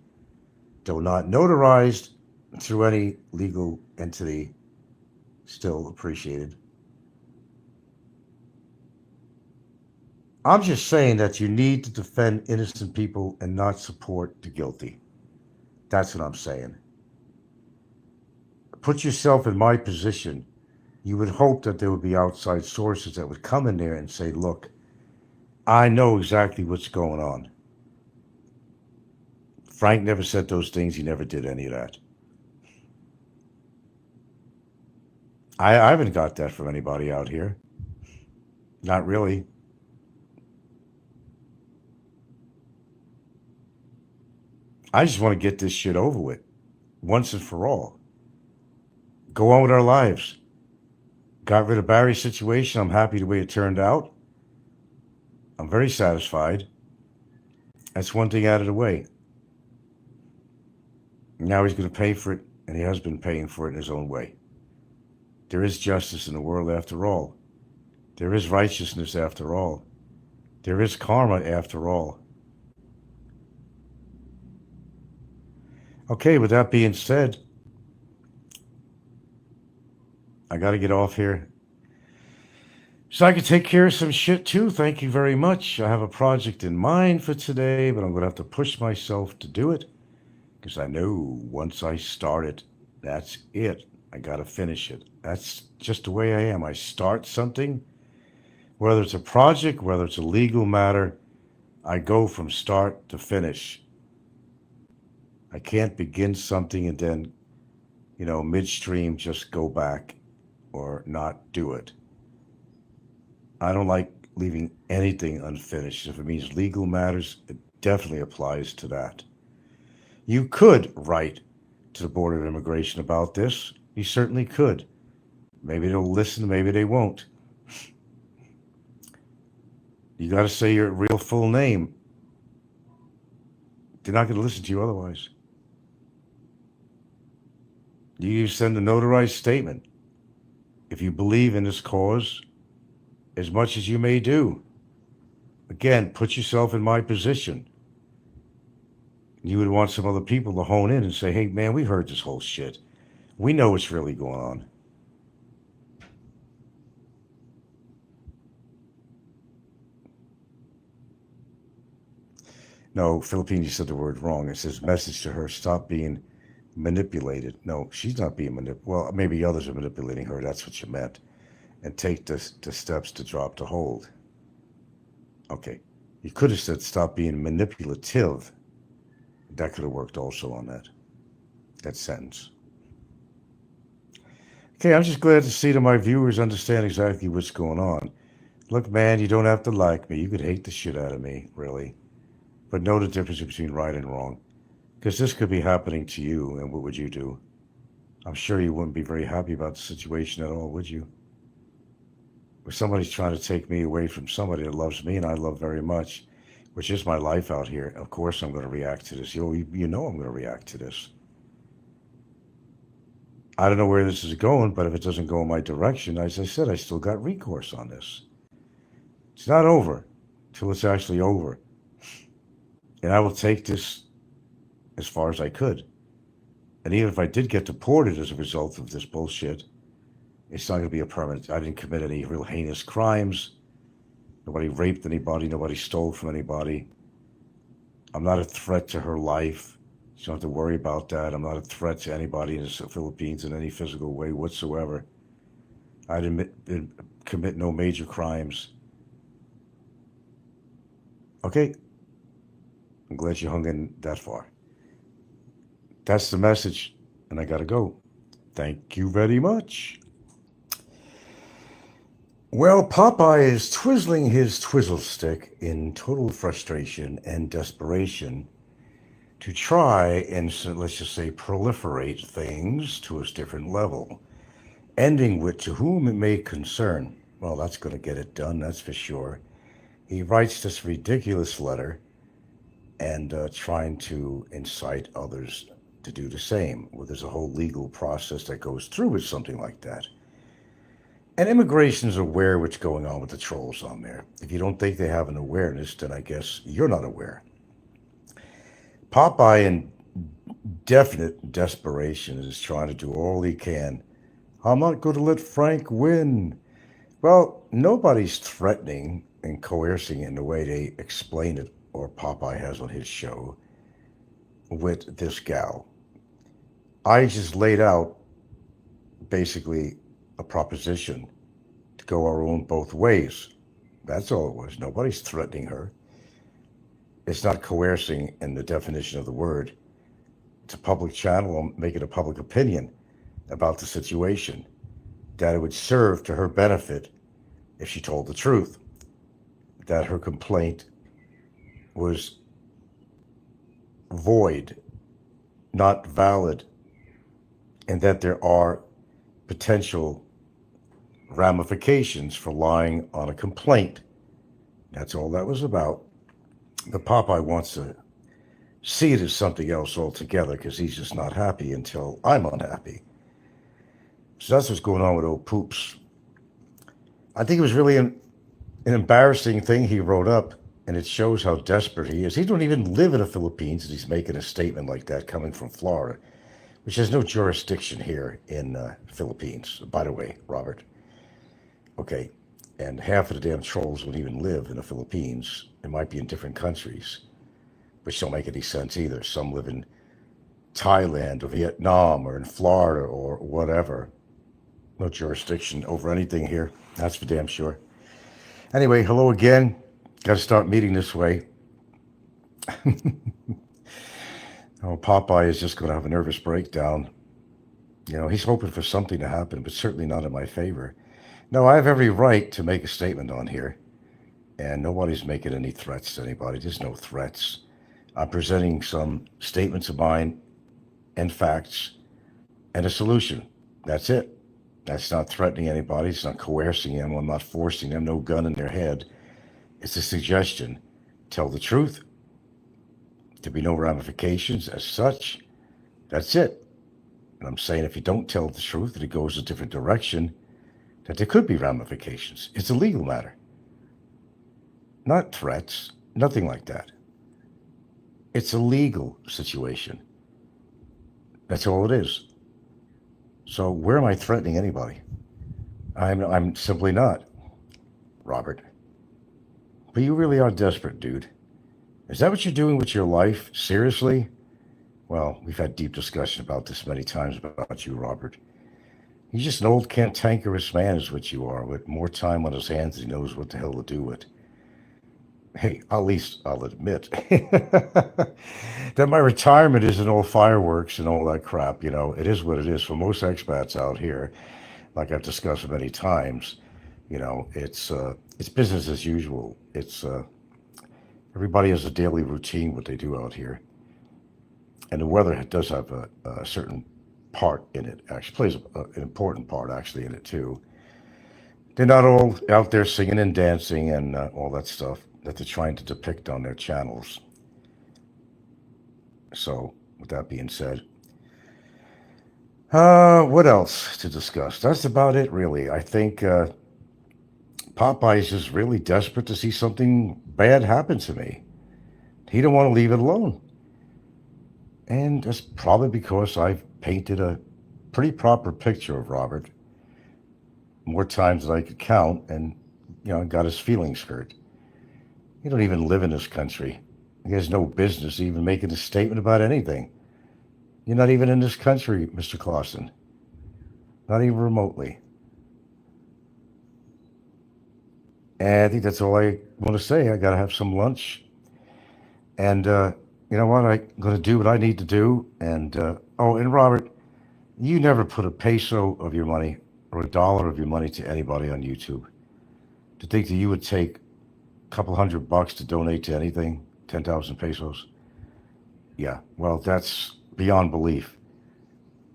Though not notarized through any legal entity, still appreciated. I'm just saying that you need to defend innocent people and not support the guilty. That's what I'm saying. Put yourself in my position. You would hope that there would be outside sources that would come in there and say, look, I know exactly what's going on. Frank never said those things. He never did any of that. I haven't got that from anybody out here. Not really. I just want to get this shit over with once and for all. Go on with our lives. Got rid of Barry's situation. I'm happy the way it turned out. I'm very satisfied. That's one thing out of the way. Now he's going to pay for it, and he has been paying for it in his own way. There is justice in the world after all. There is righteousness after all. There is karma after all. Okay, with that being said, I got to get off here. So I can take care of some shit too. Thank you very much. I have a project in mind for today, but I'm going to have to push myself to do it because I know once I start it, that's it. I got to finish it. That's just the way I am. I start something, whether it's a project, whether it's a legal matter, I go from start to finish. I can't begin something and then, midstream just go back or not do it. I don't like leaving anything unfinished. If it means legal matters, it definitely applies to that. You could write to the Board of Immigration about this. You certainly could. Maybe they'll listen, maybe they won't. You got to say your real full name. They're not going to listen to you otherwise. You send a notarized statement. If you believe in this cause, as much as you may do, again, put yourself in my position. You would want some other people to hone in and say, hey, man, we heard this whole shit. We know what's really going on. No, Philippine, you said the word wrong. It says, message to her, stop being manipulated. No, she's not being manipulated. Well, maybe others are manipulating her. That's what you meant. And take the steps to drop the hold. Okay. You could have said, stop being manipulative. That could have worked also on that sentence. Okay, I'm just glad to see that my viewers understand exactly what's going on. Look, man, you don't have to like me. You could hate the shit out of me, really. but know the difference between right and wrong. Because this could be happening to you, and what would you do? I'm sure you wouldn't be very happy about the situation at all, would you? If somebody's trying to take me away from somebody that loves me and I love very much, which is my life out here, of course I'm going to react to this. You know I'm going to react to this. I don't know where this is going, but if it doesn't go in my direction, as I said, I still got recourse on this. It's not over till it's actually over. And I will take this as far as I could. And even if I did get deported as a result of this bullshit, it's not going to be a permanent. I didn't commit any real heinous crimes. Nobody raped anybody. Nobody stole from anybody. I'm not a threat to her life. You don't have to worry about that. I'm not a threat to anybody in the Philippines in any physical way whatsoever. I didn't commit no major crimes. Okay. I'm glad you hung in that far. That's the message, and I gotta go. Thank you very much. Well, Popeye is twizzling his twizzle stick in total frustration and desperation to try and, let's just say, proliferate things to a different level, ending with "to whom it may concern." Well, that's going to get it done, that's for sure. He writes this ridiculous letter and trying to incite others to do the same. Well, there's a whole legal process that goes through with something like that. And immigration is aware of what's going on with the trolls on there. If you don't think they have an awareness, then I guess you're not aware. Popeye, in definite desperation, is trying to do all he can. I'm not going to let Frank win. Well, nobody's threatening and coercing in the way they explain it, or Popeye has on his show, with this gal. I just laid out basically a proposition to go our own both ways. That's all it was. Nobody's threatening her. It's not coercing in the definition of the word. It's a public channel. I'm making a public opinion about the situation, that it would serve to her benefit if she told the truth, that her complaint was void, not valid, and that there are potential ramifications for lying on a complaint. That's all that was about. But Popeye wants to see it as something else altogether because he's just not happy until I'm unhappy. So that's what's going on with old Poops. I think it was really an embarrassing thing he wrote up, and it shows how desperate he is. He don't even live in the Philippines, and he's making a statement like that coming from Florida, which has no jurisdiction here in the Philippines. By the way, Robert. Okay, and half of the damn trolls don't even live in the Philippines. It might be in different countries, which don't make any sense either. Some live in Thailand or Vietnam or in Florida or whatever. No jurisdiction over anything here. That's for damn sure. Anyway, hello again. Got to start meeting this way. Oh, Popeye is just going to have a nervous breakdown. You know, he's hoping for something to happen, but certainly not in my favor. No, I have every right to make a statement on here, and nobody's making any threats to anybody. There's no threats. I'm presenting some statements of mine and facts and a solution. That's it. That's not threatening anybody. It's not coercing them. I'm not forcing them. No gun in their head. It's a suggestion. Tell the truth. There be no ramifications as such. That's it. And I'm saying if you don't tell the truth and it goes a different direction, that there could be ramifications. It's a legal matter. Not threats. Nothing like that. It's a legal situation. That's all it is. So where am I threatening anybody? I'm simply not, Robert. But you really are desperate, dude. Is that what you're doing with your life? Seriously? Well, we've had deep discussion about this many times about you, Robert. He's just an old cantankerous man is what you are, with more time on his hands than he knows what the hell to do with. Hey, at least I'll admit that my retirement isn't all fireworks and all that crap. You know, it is what it is for most expats out here. Like I've discussed many times, you know, it's business as usual. It's Everybody has a daily routine, what they do out here. And the weather does have a certain part in it, actually plays an important part actually in it too. They're not all out there singing and dancing and all that stuff that they're trying to depict on their channels. So, with that being said, what else to discuss? That's about it, really. I think Popeye's just really desperate to see something bad happen to me. He don't want to leave it alone. And that's probably because I've painted a pretty proper picture of Robert more times than I could count, and got his feelings hurt. He don't even live in this country. He has no business even making a statement about anything. You're not even in this country, Mr. Clausen. Not even remotely. And I think that's all I want to say. I got to have some lunch. And you know what? I'm going to do what I need to do. And, and Robert, you never put a peso of your money or a dollar of your money to anybody on YouTube. To think that you would take a couple $100 to donate to anything, 10,000 pesos. Yeah, well, that's beyond belief.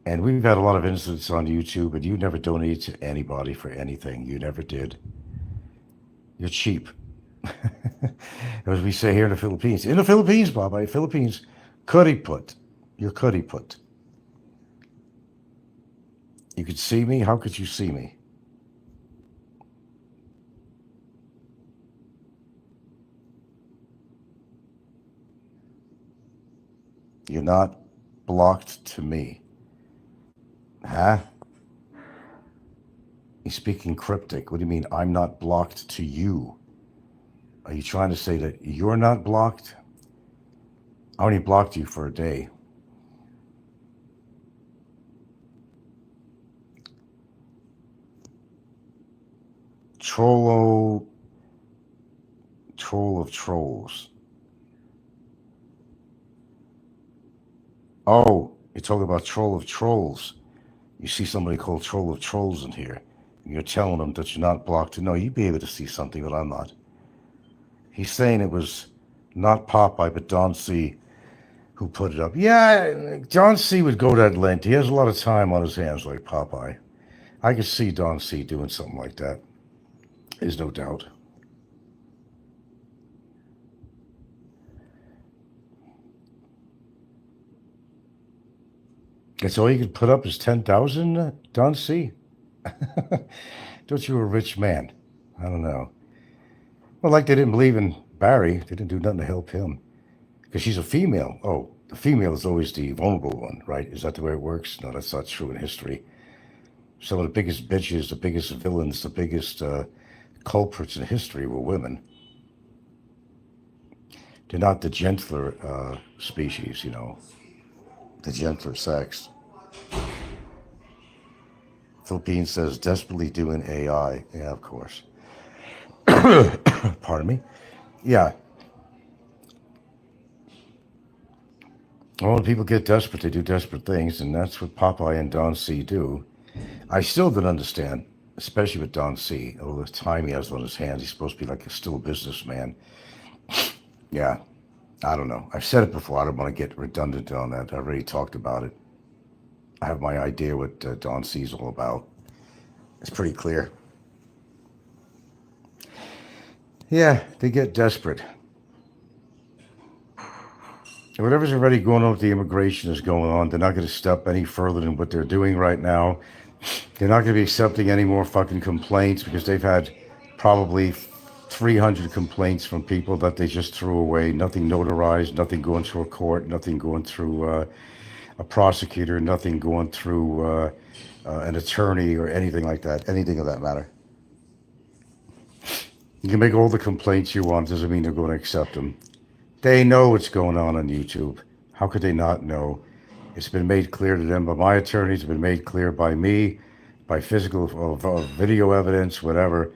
And we've had a lot of incidents on YouTube, and you never donated to anybody for anything. You never did. You're cheap. As we say here in the Philippines. In the Philippines, Baba, Philippines, kuriput. You're kuriput. You could see me? How could you see me? You're not blocked to me. Huh? He's speaking cryptic. What do you mean, I'm not blocked to you? Are you trying to say that you're not blocked? I only blocked you for a day. Troll of trolls. Oh, you're talking about troll of trolls. You see somebody called troll of trolls in here, and you're telling them that you're not blocked. No, you'd be able to see something, but I'm not. He's saying it was not Popeye, but Don C. who put it up. Yeah, Don C. would go that length. He has a lot of time on his hands like Popeye. I could see Don C. doing something like that. There's no doubt. That's all you could put up is 10,000, Don C. Thought you were a rich man. I don't know. Well, like they didn't believe in Barry. They didn't do nothing to help him. Because she's a female. Oh, the female is always the vulnerable one, right? Is that the way it works? No, that's not true in history. Some of the biggest bitches, the biggest villains, the biggest culprits in history were women. They're not the gentler species, the gentler sex. Philippines says desperately doing AI. Yeah, of course. Pardon me. Yeah. Well, when people get desperate, they do desperate things, and that's what Popeye and Don C do. I still don't understand, especially with Don C. All the time he has on his hands, he's supposed to be like still a businessman. Yeah, I don't know. I've said it before. I don't want to get redundant on that. I already talked about it. I have my idea what Don C is all about. It's pretty clear. Yeah, they get desperate. Whatever's already going on with the immigration is going on. They're not going to step any further than what they're doing right now. They're not going to be accepting any more fucking complaints because they've had probably 300 complaints from people that they just threw away. Nothing notarized, nothing going through a court, nothing going through a prosecutor, nothing going through an attorney or anything like that, anything of that matter. You can make all the complaints you want, doesn't mean they're going to accept them. They know what's going on YouTube. How could they not know? It's been made clear to them by my attorneys, it's been made clear by me, by physical video evidence, whatever.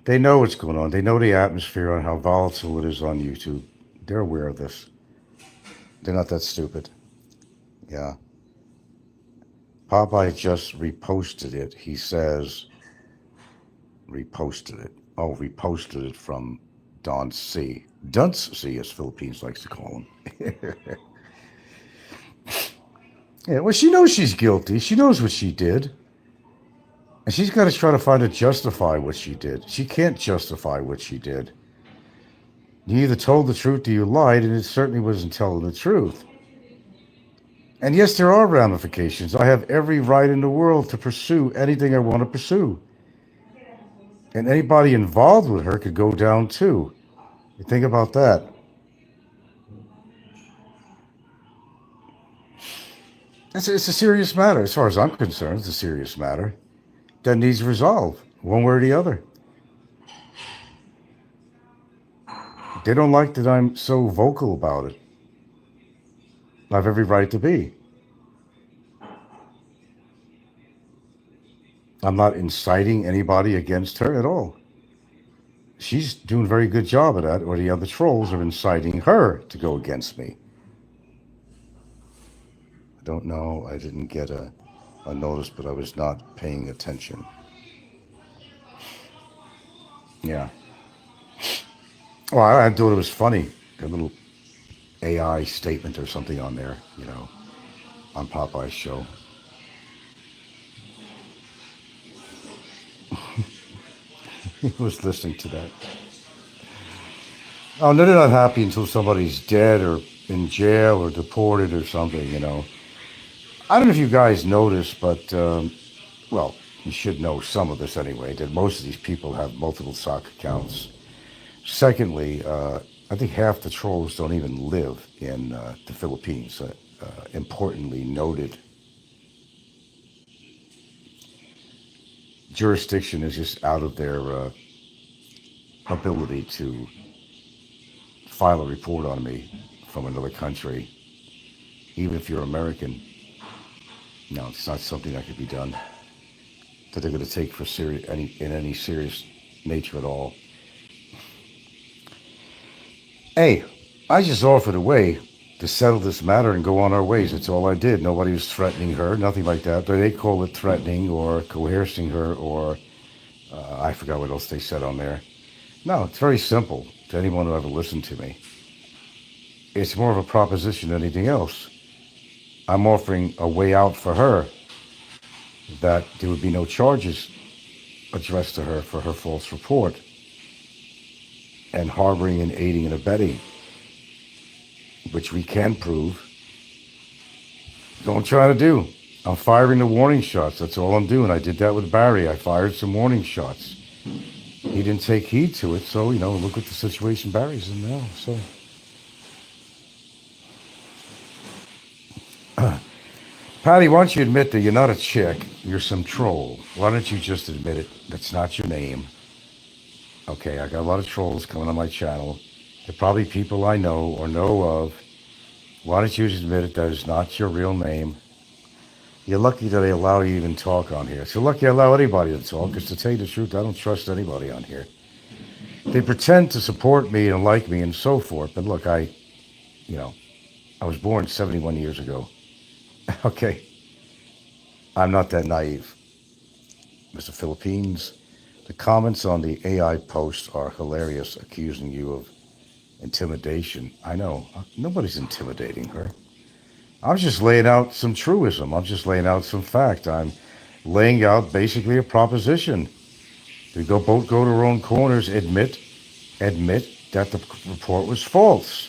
They know what's going on. They know the atmosphere and how volatile it is on YouTube. They're aware of this. They're not that stupid. Yeah. Popeye just reposted it. He says, reposted it. Oh, reposted it from Don C. Dunce C, as Philippines likes to call him. Yeah, well, she knows she's guilty. She knows what she did. And she's got to try to find to justify what she did. She can't justify what she did. You either told the truth or you lied, and it certainly wasn't telling the truth. And yes, there are ramifications. I have every right in the world to pursue anything I want to pursue. And anybody involved with her could go down too. You think about that. It's a serious matter. As far as I'm concerned, it's a serious matter that needs resolve, one way or the other. They don't like that I'm so vocal about it. I have every right to be. I'm not inciting anybody against her at all. She's doing a very good job of that, or the other trolls are inciting her to go against me. I don't know. I didn't get a notice, but I was not paying attention. Yeah. Well, I thought it was funny. A little AI statement or something on there, on Popeye's show. He was listening to that. Oh, no, they're not happy until somebody's dead or in jail or deported or something, I don't know if you guys noticed, but, well, you should know some of this anyway, that most of these people have multiple sock accounts. Secondly, I think half the trolls don't even live in the Philippines, importantly noted. Jurisdiction is just out of their ability to file a report on me from another country, even if you're American. No, it's not something that could be done that they're going to take for any serious nature at all. Hey, I just offered a way to settle this matter and go on our ways. That's all I did. Nobody was threatening her, nothing like that. They call it threatening or coercing her or I forgot what else they said on there. No, it's very simple to anyone who ever listened to me. It's more of a proposition than anything else. I'm offering a way out for her, that there would be no charges addressed to her for her false report and harboring and aiding and abetting, which we can prove. That's all I'm trying to do. I'm firing the warning shots. That's all I'm doing. I did that with Barry. I fired some warning shots. He didn't take heed to it, so, look at the situation Barry's in now, so. Patty, why don't you admit that you're not a chick, you're some troll? Why don't you just admit it? That's not your name. Okay, I got a lot of trolls coming on my channel. They're probably people I know or know of. Why don't you just admit it? That is not your real name. You're lucky that I allow you to even talk on here. So lucky I allow anybody to talk, because to tell you the truth, I don't trust anybody on here. They pretend to support me and like me and so forth, but look, I was born 71 years ago. Okay, I'm not that naive. Mr. Philippines, the comments on the AI post are hilarious, accusing you of intimidation. I know, nobody's intimidating her. I'm just laying out some truism. I'm just laying out some fact. I'm laying out basically a proposition. We both go to our own corners, admit that the report was false.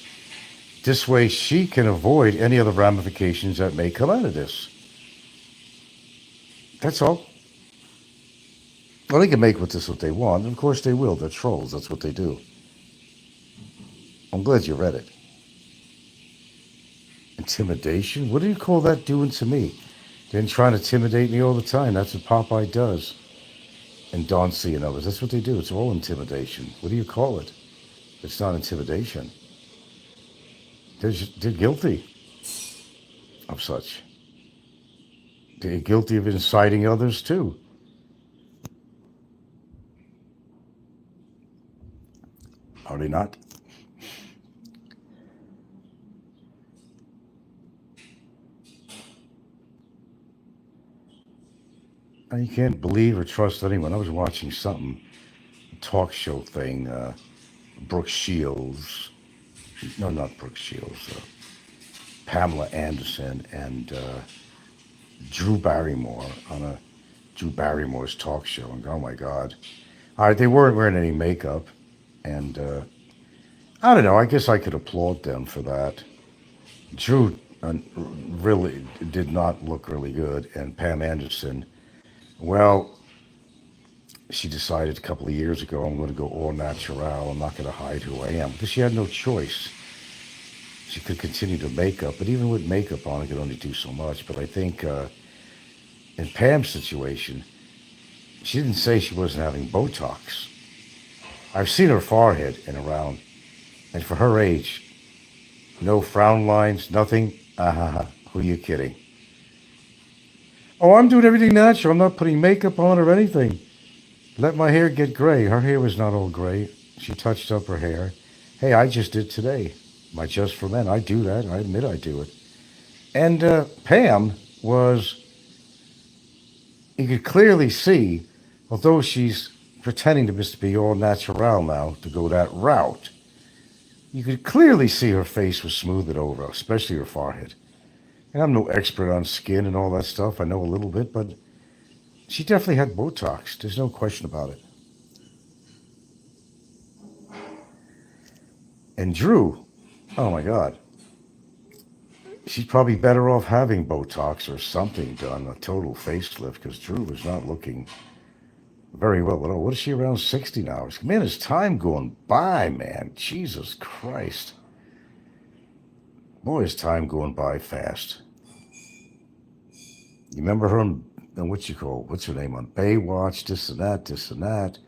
This way she can avoid any other ramifications that may come out of this. That's all. Well, they can make with this what they want. Of course they will. They're trolls. That's what they do. I'm glad you read it. Intimidation? What do you call that doing to me? They're trying to intimidate me all the time. That's what Popeye does. And Don C and others. That's what they do. It's all intimidation. What do you call it? It's not intimidation. They're guilty of such. They're guilty of inciting others too. Are they not? You can't believe or trust anyone. I was watching something, a talk show thing Brooke Shields. No, not Brooke Shields. Pamela Anderson and Drew Barrymore on a Drew Barrymore's talk show. And oh my God. All right, they weren't wearing any makeup. And I don't know. I guess I could applaud them for that. Drew really did not look really good. And Pam Anderson, well, she decided a couple of years ago, I'm going to go all natural. I'm not going to hide who I am. Because she had no choice. She could continue to makeup, but even with makeup on, it could only do so much. But I think in Pam's situation, she didn't say she wasn't having Botox. I've seen her forehead and around, and for her age, no frown lines, nothing. Who are you kidding? Oh, I'm doing everything natural. I'm not putting makeup on or anything. Let my hair get gray. Her hair was not all gray. She touched up her hair. Hey, I just did today. My Just for Men. I do that. I admit I do it. And Pam was, you could clearly see, although she's pretending to be all natural now, to go that route, you could clearly see her face was smoothed over, especially her forehead. And I'm no expert on skin and all that stuff. I know a little bit, but she definitely had Botox. There's no question about it. And Drew, oh my God, she's probably better off having Botox or something done, a total facelift, because Drew was not looking very well at all. What is she, around 60 now? Man, is time going by, man. Jesus Christ. Boy, is time going by fast. You remember her on, what's her name on Baywatch, this and that, this and that.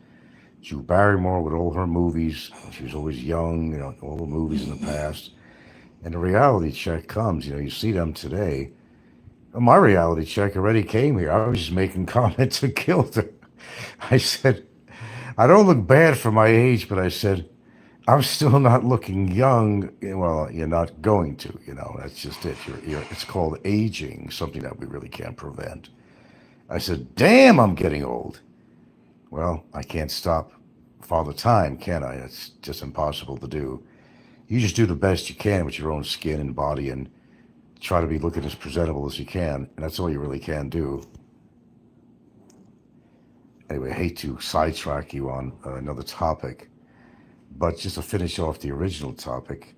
Drew Barrymore with all her movies. She was always young, all the movies in the past. And the reality check comes, you see them today. My reality check already came here. I was just making comments and killed her. I said, I don't look bad for my age, but I said, I'm still not looking young. Well, you're not going to, that's just it. It's called aging, something that we really can't prevent. I said, damn, I'm getting old. Well, I can't stop Father Time, can I? It's just impossible to do. You just do the best you can with your own skin and body and try to be looking as presentable as you can. And that's all you really can do. Anyway, I hate to sidetrack you on another topic, but just to finish off the original topic,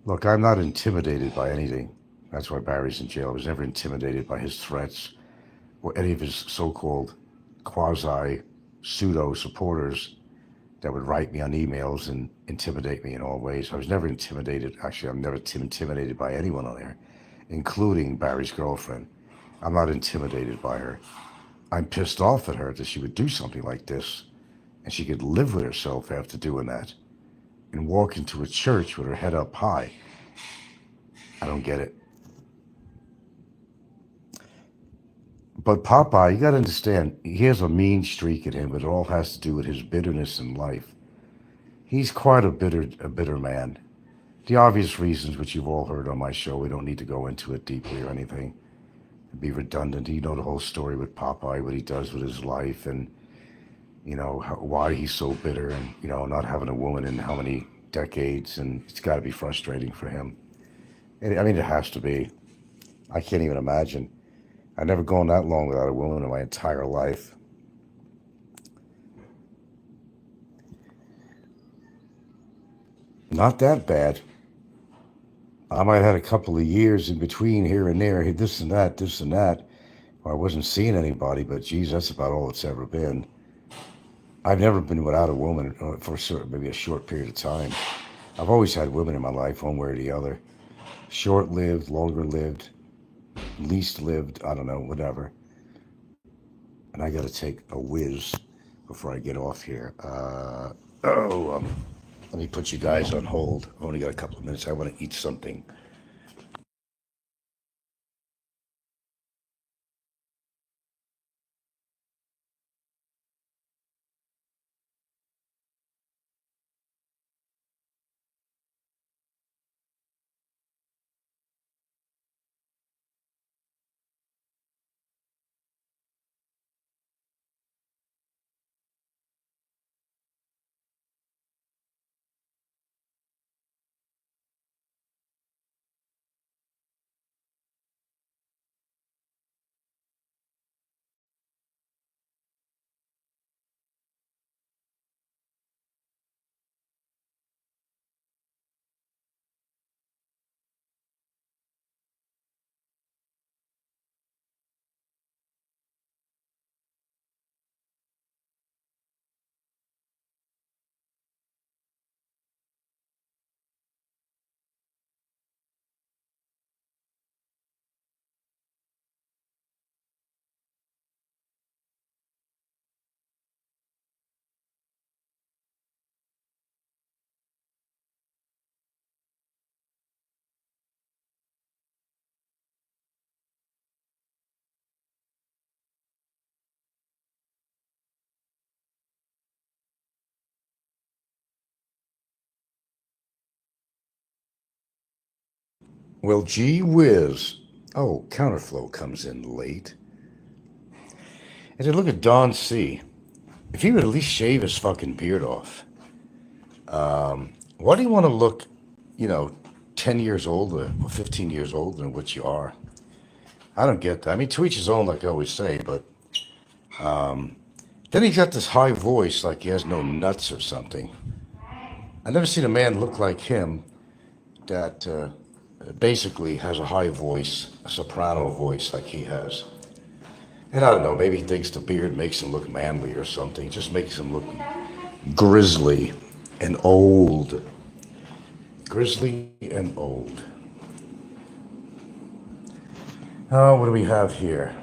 look, I'm not intimidated by anything. That's why Barry's in jail. I was never intimidated by his threats or any of his so-called quasi-pseudo supporters that would write me on emails and intimidate me in all ways. I was never intimidated. Actually, I'm never intimidated by anyone on there, including Barry's girlfriend. I'm not intimidated by her. I'm pissed off at her that she would do something like this and she could live with herself after doing that and walk into a church with her head up high. I don't get it. But Popeye, you got to understand, he has a mean streak in him, but it all has to do with his bitterness in life. He's quite a bitter man. The obvious reasons, which you've all heard on my show, we don't need to go into it deeply or anything. It'd be redundant. You know the whole story with Popeye, what he does with his life, and why he's so bitter, and not having a woman in how many decades, and it's got to be frustrating for him. I mean, it has to be. I can't even imagine. I've never gone that long without a woman in my entire life. Not that bad. I might have had a couple of years in between here and there, this and that, where I wasn't seeing anybody, but geez, that's about all it's ever been. I've never been without a woman for maybe a short period of time. I've always had women in my life, one way or the other. Short-lived, longer-lived, least-lived, I don't know, whatever. And I got to take a whiz before I get off here. Let me put you guys on hold. I've only got a couple of minutes. I want to eat something. Well, gee whiz. Oh, counterflow comes in late. And then look at Don C. If he would at least shave his fucking beard off. Why do you want to look, you know, 10 years older or 15 years older than what you are? I don't get that. I mean, to each his own, like I always say, but then he's got this high voice like he has no nuts or something. I've never seen a man look like him that basically has a high voice, a soprano voice like he has. And I don't know, maybe he thinks the beard makes him look manly or something. It just makes him look grizzly and old. Grizzly and old. Oh, what do we have here?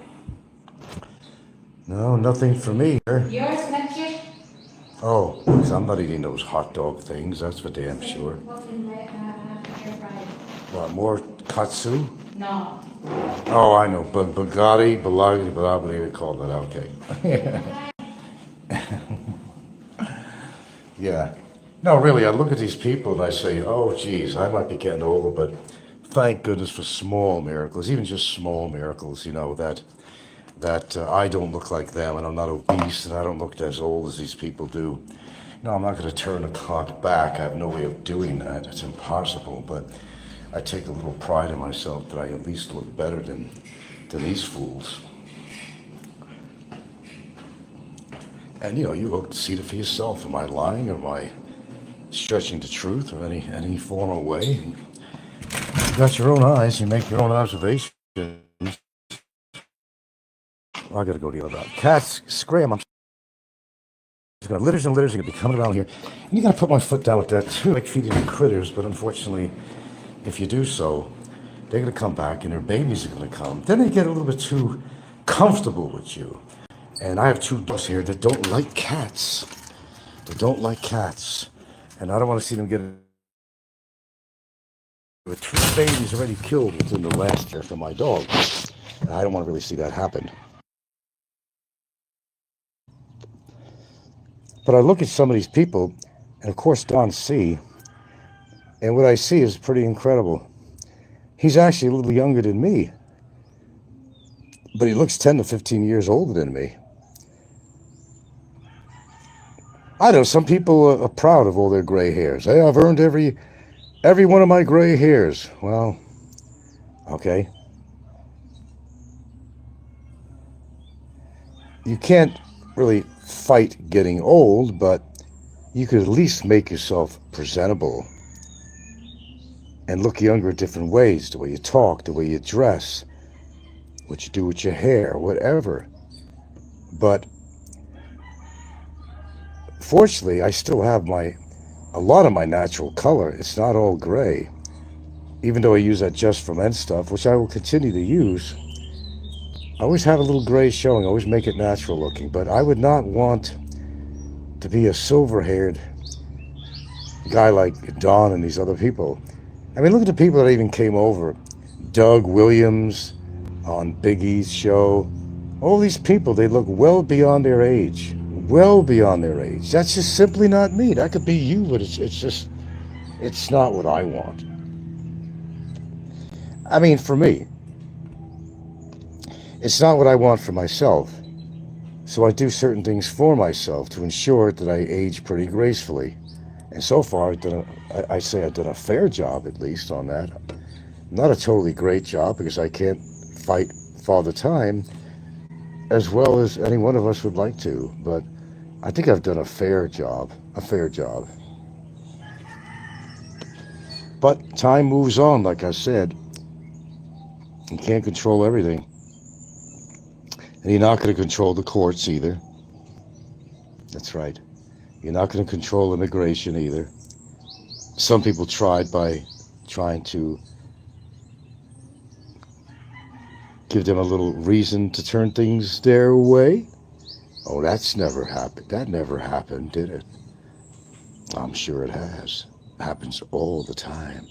No, nothing for me here. Yours, not yet. Oh, 'cause I'm not eating those hot dog things, that's for damn sure. What's in the air fryer? What, more katsu? No. Oh, I know, Bugatti, whatever they call that, okay. Yeah. No, really, I look at these people and I say, oh, geez, I might be getting older, but thank goodness for small miracles, even just small miracles, you know, that I don't look like them and I'm not obese and I don't look as old as these people do. No, I'm not going to turn the clock back. I have no way of doing that. It's impossible, but I take a little pride in myself that I at least look better than these fools. And you know, you look, see it for yourself. Am I lying? Am I stretching the truth or any form of way? You got your own eyes. You make your own observations. Well, I gotta go the other route. Cats, scram. I'm just gonna litters and litters. Are gonna be coming around here. And you gotta put my foot down with that too. Like feeding the critters, but unfortunately, if you do so, they're gonna come back and their babies are gonna come. Then they get a little bit too comfortable with you. And I have two dogs here that don't like cats. They don't like cats. And I don't want to see them get with two babies already killed within the last year for my dog. And I don't want to really see that happen. But I look at some of these people, and of course Don C., and what I see is pretty incredible. He's actually a little younger than me, but he looks 10 to 15 years older than me. I know some people are proud of all their gray hairs. Hey, I've earned every one of my gray hairs. Well, okay. You can't really fight getting old, but you could at least make yourself presentable and look younger different ways, the way you talk, the way you dress, what you do with your hair, whatever. But fortunately, I still have a lot of my natural color. It's not all gray, even though I use that Just for Men stuff, which I will continue to use. I always have a little gray showing, always make it natural looking, but I would not want to be a silver-haired guy like Don and these other people. I mean, look at the people that even came over. Doug Williams on Big E's show. All these people, they look well beyond their age. Well beyond their age. That's just simply not me. That could be you, but it's not what I want. I mean, for me, it's not what I want for myself. So I do certain things for myself to ensure that I age pretty gracefully. And so far, I say I've done a fair job, at least, on that. Not a totally great job, because I can't fight Father Time as well as any one of us would like to. But I think I've done a fair job. But time moves on, like I said. You can't control everything. And you're not going to control the courts either. That's right. You're not going to control immigration either. Some people tried by trying to give them a little reason to turn things their way. Oh, that's never happened. That never happened, did it? I'm sure it has. It happens all the time.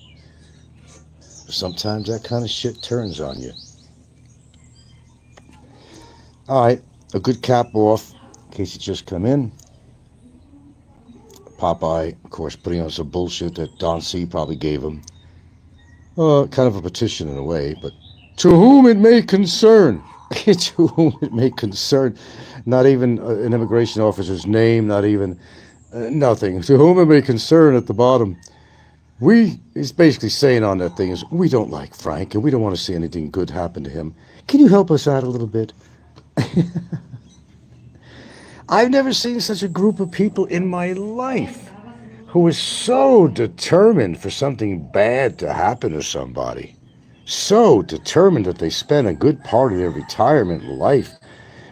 Sometimes that kind of shit turns on you. All right, a good cap off, in case you just come in. Popeye, of course, putting on some bullshit that Don C. probably gave him. Kind of a petition in a way, but to whom it may concern. To whom it may concern. Not even an immigration officer's name, not even nothing. To whom it may concern at the bottom. He's basically saying on that thing is, we don't like Frank and we don't want to see anything good happen to him. Can you help us out a little bit? I've never seen such a group of people in my life who is so determined for something bad to happen to somebody. So determined that they spend a good part of their retirement life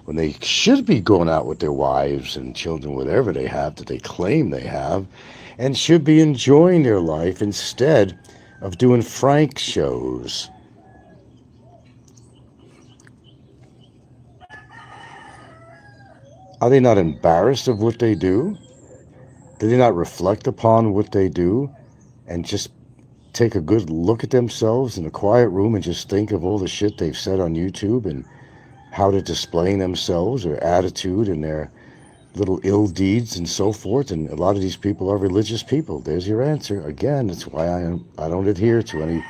when they should be going out with their wives and children, whatever they have that they claim they have, and should be enjoying their life instead of doing Frank shows. Are they not embarrassed of what they do? Do they not reflect upon what they do and just take a good look at themselves in a quiet room and just think of all the shit they've said on YouTube and how they're displaying themselves, their attitude and their little ill deeds and so forth? And a lot of these people are religious people. There's your answer. Again, that's why I don't adhere to any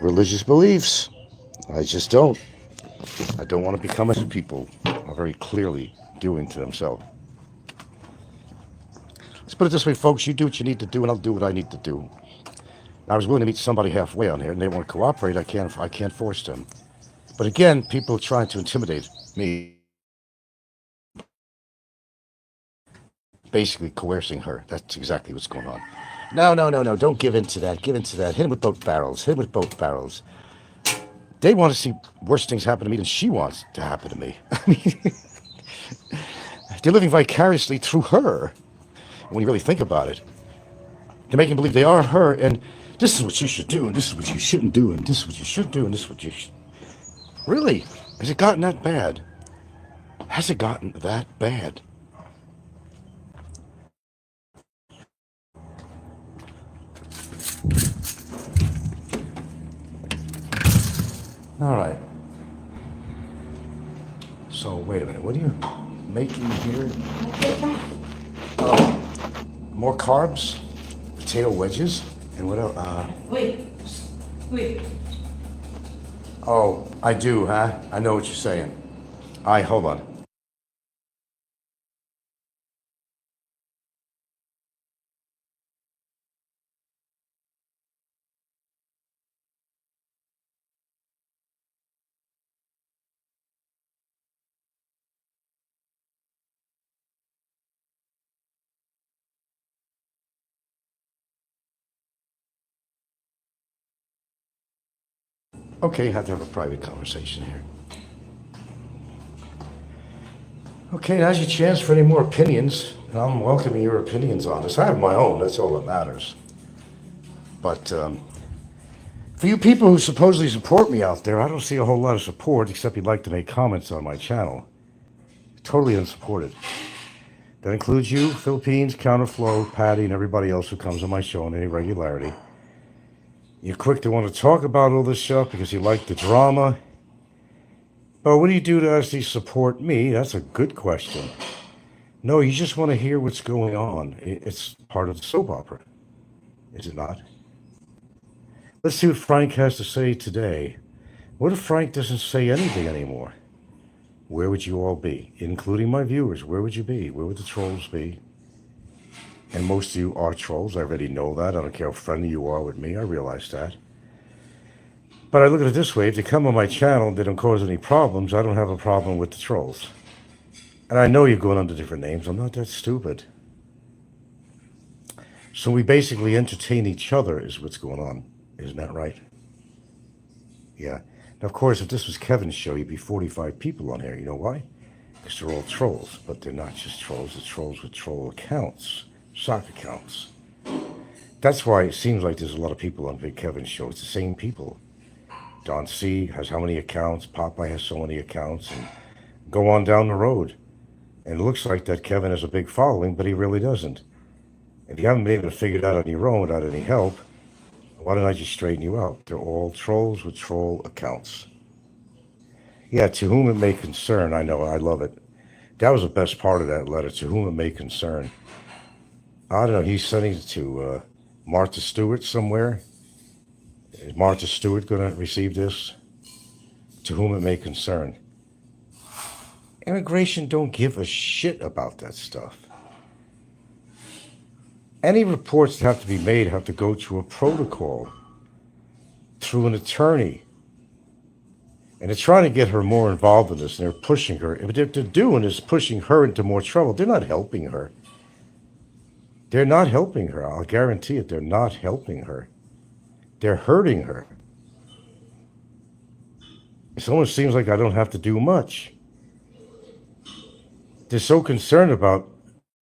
religious beliefs. I just don't. I don't want to become as people are very clearly doing to themselves. Let's put it this way, folks. You do what you need to do, and I'll do what I need to do. I was willing to meet somebody halfway on here, and they want to cooperate. I can't force them. But again, people are trying to intimidate me, basically coercing her. That's exactly what's going on. No, no, no, no. Don't give in to that. Give in to that. Hit him with both barrels. Hit him with both barrels. They want to see worse things happen to me than she wants to happen to me. I mean, they're living vicariously through her. When you really think about it, they're making believe they are her, and this is what you should do, and this is what you shouldn't do, and this is what you should do, and this is what you should. Really? Has it gotten that bad? Has it gotten that bad? All right. So, wait a minute. What are you making here? More carbs, potato wedges, and what else? Wait. Oh, I do, huh? I know what you're saying. Hold on. Okay, have to have a private conversation here. Okay, now's your chance for any more opinions, and I'm welcoming your opinions on this. I have my own, that's all that matters. But for you people who supposedly support me out there, I don't see a whole lot of support except you'd like to make comments on my channel. Totally unsupported. That includes you, Philippines, Counterflow, Patty, and everybody else who comes on my show in any regularity. You're quick to want to talk about all this stuff because you like the drama. But what do you do to actually support me? That's a good question. No, you just want to hear what's going on. It's part of the soap opera, is it not? Let's see what Frank has to say today. What if Frank doesn't say anything anymore? Where would you all be? Including my viewers, where would you be? Where would the trolls be? And most of you are trolls. I already know that. I don't care how friendly you are with me. I realize that. But I look at it this way. If they come on my channel and they don't cause any problems, I don't have a problem with the trolls. And I know you're going under different names. I'm not that stupid. So we basically entertain each other is what's going on. Isn't that right? Yeah. Now, of course, if this was Kevin's show, you'd be 45 people on here. You know why? Because they're all trolls. But they're not just trolls. They're trolls with troll accounts. Sock accounts. That's why it seems like there's a lot of people on Big Kevin's show. It's the same people. Don C has how many accounts? Popeye has so many accounts. And go on down the road. And it looks like that Kevin has a big following, but he really doesn't. If you haven't been able to figure it out on your own without any help, why don't I just straighten you out? They're all trolls with troll accounts. Yeah, to whom it may concern. I know, I love it. That was the best part of that letter, to whom it may concern. I don't know, he's sending it to Martha Stewart somewhere. Is Martha Stewart going to receive this? To whom it may concern. Immigration don't give a shit about that stuff. Any reports that have to be made have to go through a protocol, through an attorney. And they're trying to get her more involved in this, and they're pushing her. What they're doing is pushing her into more trouble. They're not helping her. They're not helping her. I'll guarantee it. They're not helping her. They're hurting her. It almost seems like I don't have to do much. They're so concerned about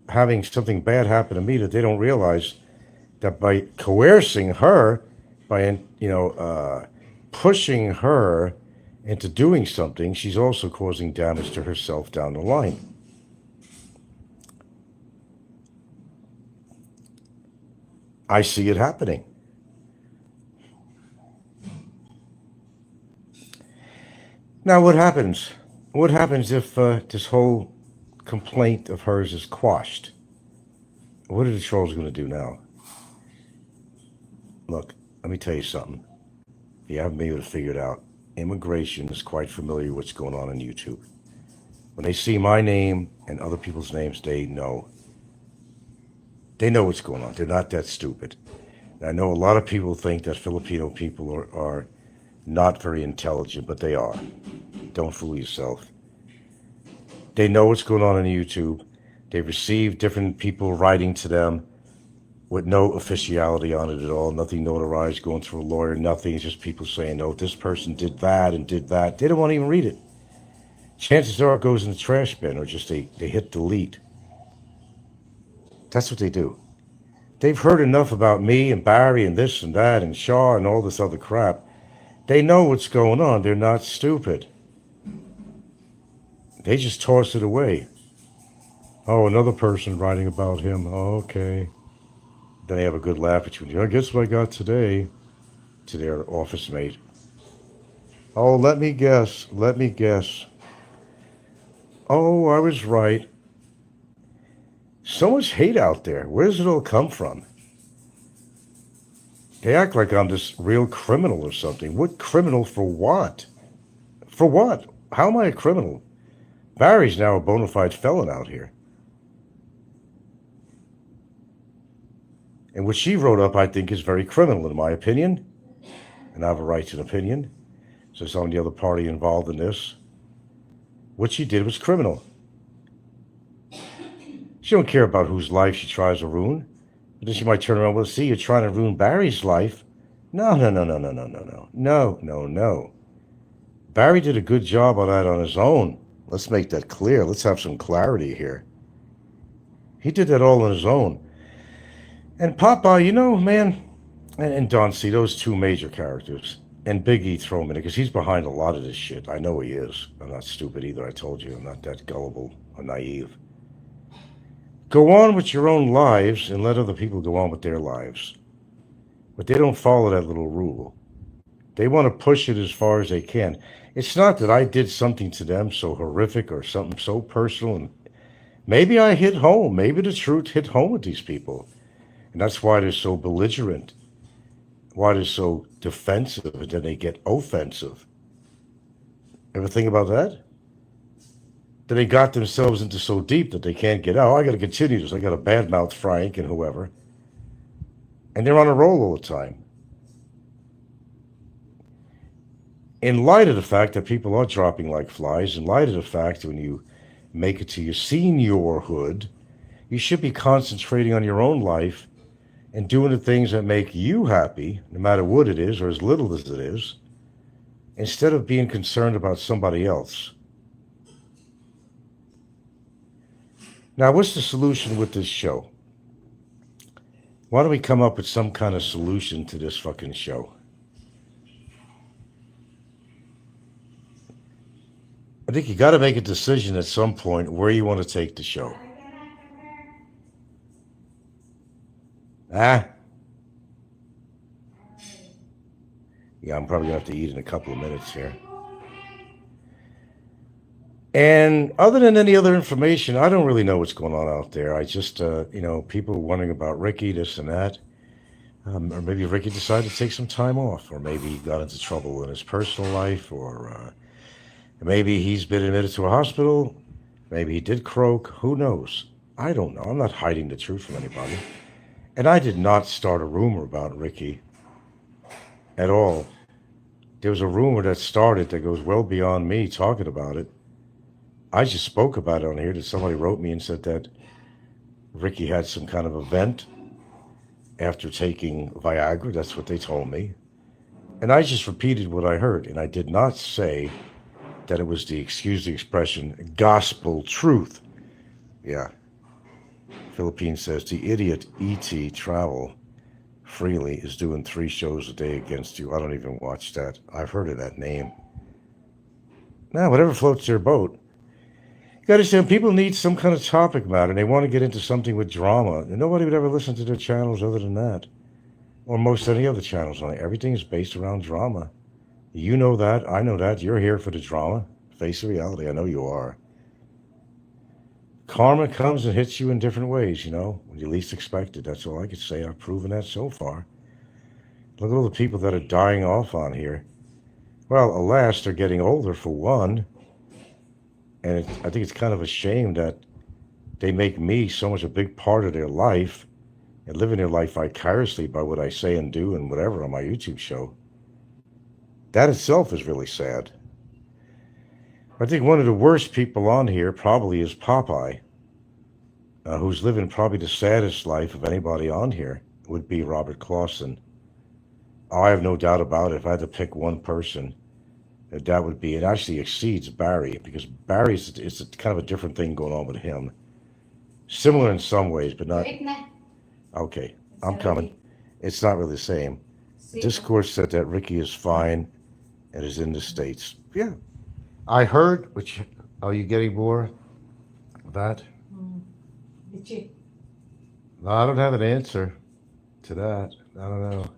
having something bad happen to me that they don't realize that by coercing her, by pushing her into doing something, she's also causing damage to herself down the line. I see it happening. Now, what happens? What happens if this whole complaint of hers is quashed? What are the trolls going to do now? Look, let me tell you something. If you haven't been able to figure it out, immigration is quite familiar with what's going on YouTube. When they see my name and other people's names, they know. They know what's going on. They're not that stupid. And I know a lot of people think that Filipino people are not very intelligent, but they are. Don't fool yourself. They know what's going on YouTube. They receive different people writing to them with no officiality on it at all, nothing notarized, going through a lawyer, nothing. It's just people saying, no, this person did that and did that. They don't want to even read it. Chances are it goes in the trash bin, or just they hit delete. That's what they do. They've heard enough about me and Barry and this and that and Shaw and all this other crap. They know what's going on. They're not stupid. They just toss it away. Oh, another person writing about him. Oh, okay. Then they have a good laugh between you. I guess what I got today, to their office mate. Oh, let me guess. Let me guess. Oh, I was right. So much hate out there. Where does it all come from? They act like I'm this real criminal or something. What criminal for what? For what? How am I a criminal? Barry's now a bona fide felon out here. And what she wrote up, I think, is very criminal, in my opinion. And I have a right to an opinion. So it's on the other party involved in this. What she did was criminal. She don't care about whose life she tries to ruin. But then she might turn around, well, see, you're trying to ruin Barry's life. No. Barry did a good job on that on his own. Let's make that clear. Let's have some clarity here. He did that all on his own. And Papa, you know, man, and Don C, those two major characters, and Big E, throw him in it, because he's behind a lot of this shit. I know he is. I'm not stupid either, I told you. I'm not that gullible or naive. Go on with your own lives and let other people go on with their lives. But they don't follow that little rule. They want to push it as far as they can. It's not that I did something to them so horrific or something so personal. And maybe I hit home. Maybe the truth hit home with these people. And that's why they're so belligerent. Why they're so defensive, and then they get offensive. Ever think about that? That they got themselves into so deep that they can't get out. Oh, I got to continue this. I got to badmouth Frank and whoever. And they're on a roll all the time. In light of the fact that people are dropping like flies, in light of the fact that when you make it to your seniorhood, you should be concentrating on your own life and doing the things that make you happy, no matter what it is or as little as it is, instead of being concerned about somebody else. Now, what's the solution with this show? Why don't we come up with some kind of solution to this fucking show? I think you got to make a decision at some point where you want to take the show. Yeah, I'm probably going to have to eat in a couple of minutes here. And other than any other information, I don't really know what's going on out there. I just, people wondering about Ricky, this and that. Or maybe Ricky decided to take some time off, or maybe he got into trouble in his personal life, or maybe he's been admitted to a hospital. Maybe he did croak. Who knows? I don't know. I'm not hiding the truth from anybody. And I did not start a rumor about Ricky at all. There was a rumor that started that goes well beyond me talking about it. I just spoke about it on here that somebody wrote me and said that Ricky had some kind of event after taking Viagra. That's what they told me. And I just repeated what I heard. And I did not say that it was the, excuse the expression, gospel truth. Yeah. Philippine says the idiot E.T. Travel freely is doing 3 shows a day against you. I don't even watch that. I've heard of that name. Now, whatever floats their boat. You got to understand, people need some kind of topic matter, and they want to get into something with drama. And nobody would ever listen to their channels other than that. Or most any other channels. Everything is based around drama. You know that. I know that. You're here for the drama. Face the reality. I know you are. Karma comes and hits you in different ways, when you least expect it. That's all I could say. I've proven that so far. Look at all the people that are dying off on here. Well, alas, they're getting older for one. And I think it's kind of a shame that they make me so much a big part of their life and living their life vicariously by what I say and do and whatever on my YouTube show. That itself is really sad. I think one of the worst people on here probably is Popeye, who's living probably the saddest life of anybody on here, would be Robert Clausen. Oh, I have no doubt about it. If I had to pick one person, that would be, it actually exceeds Barry, because Barry is kind of a different thing going on with him. Similar in some ways, but not. Okay, I'm coming. It's not really the same. Discourse said that Ricky is fine and is in the States. Yeah. I heard, which, are you getting more of that? No, I don't have an answer to that. I don't know.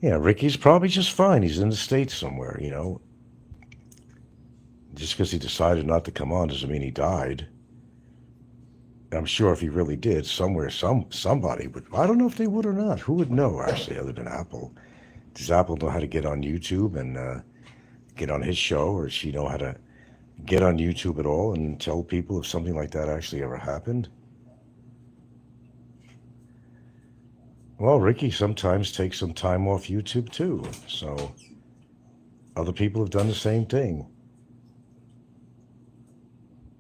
Yeah, Ricky's probably just fine. He's in the States somewhere, Just because he decided not to come on doesn't mean he died. I'm sure if he really did, somewhere, somebody would. I don't know if they would or not. Who would know, actually, other than Apple? Does Apple know how to get on YouTube and get on his show, or does she know how to get on YouTube at all and tell people if something like that actually ever happened? Well, Ricky sometimes takes some time off YouTube too, so other people have done the same thing.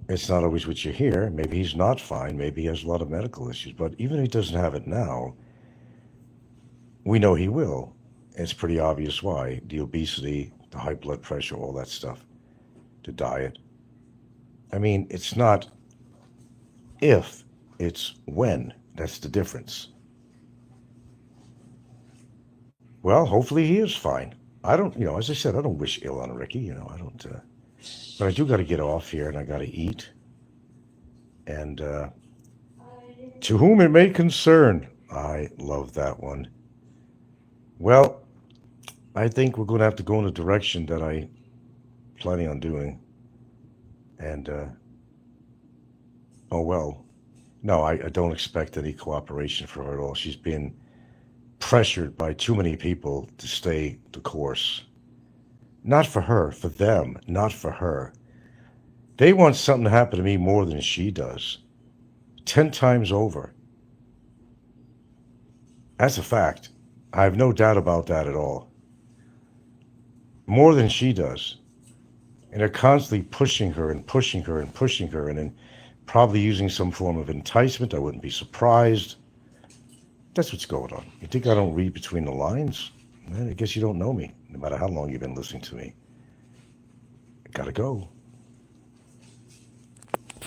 It's not always what you hear. Maybe he's not fine. Maybe he has a lot of medical issues, but even if he doesn't have it now, we know he will. It's pretty obvious why. The obesity, the high blood pressure, all that stuff, the diet. I mean, it's not if, it's when. That's the difference. Well, hopefully he is fine. I don't, as I said, I don't wish ill on Ricky, I don't, but I do got to get off here and I got to eat. And to whom it may concern, I love that one. Well, I think we're going to have to go in the direction that I planning on doing. And, oh well. No, I don't expect any cooperation from her at all. She's been pressured by too many people to stay the course. Not for her, for them, not for her. They want something to happen to me more than she does. 10 times over. That's a fact. I have no doubt about that at all. More than she does. And they're constantly pushing her and pushing her and pushing her, and then probably using some form of enticement. I wouldn't be surprised. That's what's going on. You think I don't read between the lines? I guess you don't know me, no matter how long you've been listening to me. I gotta go.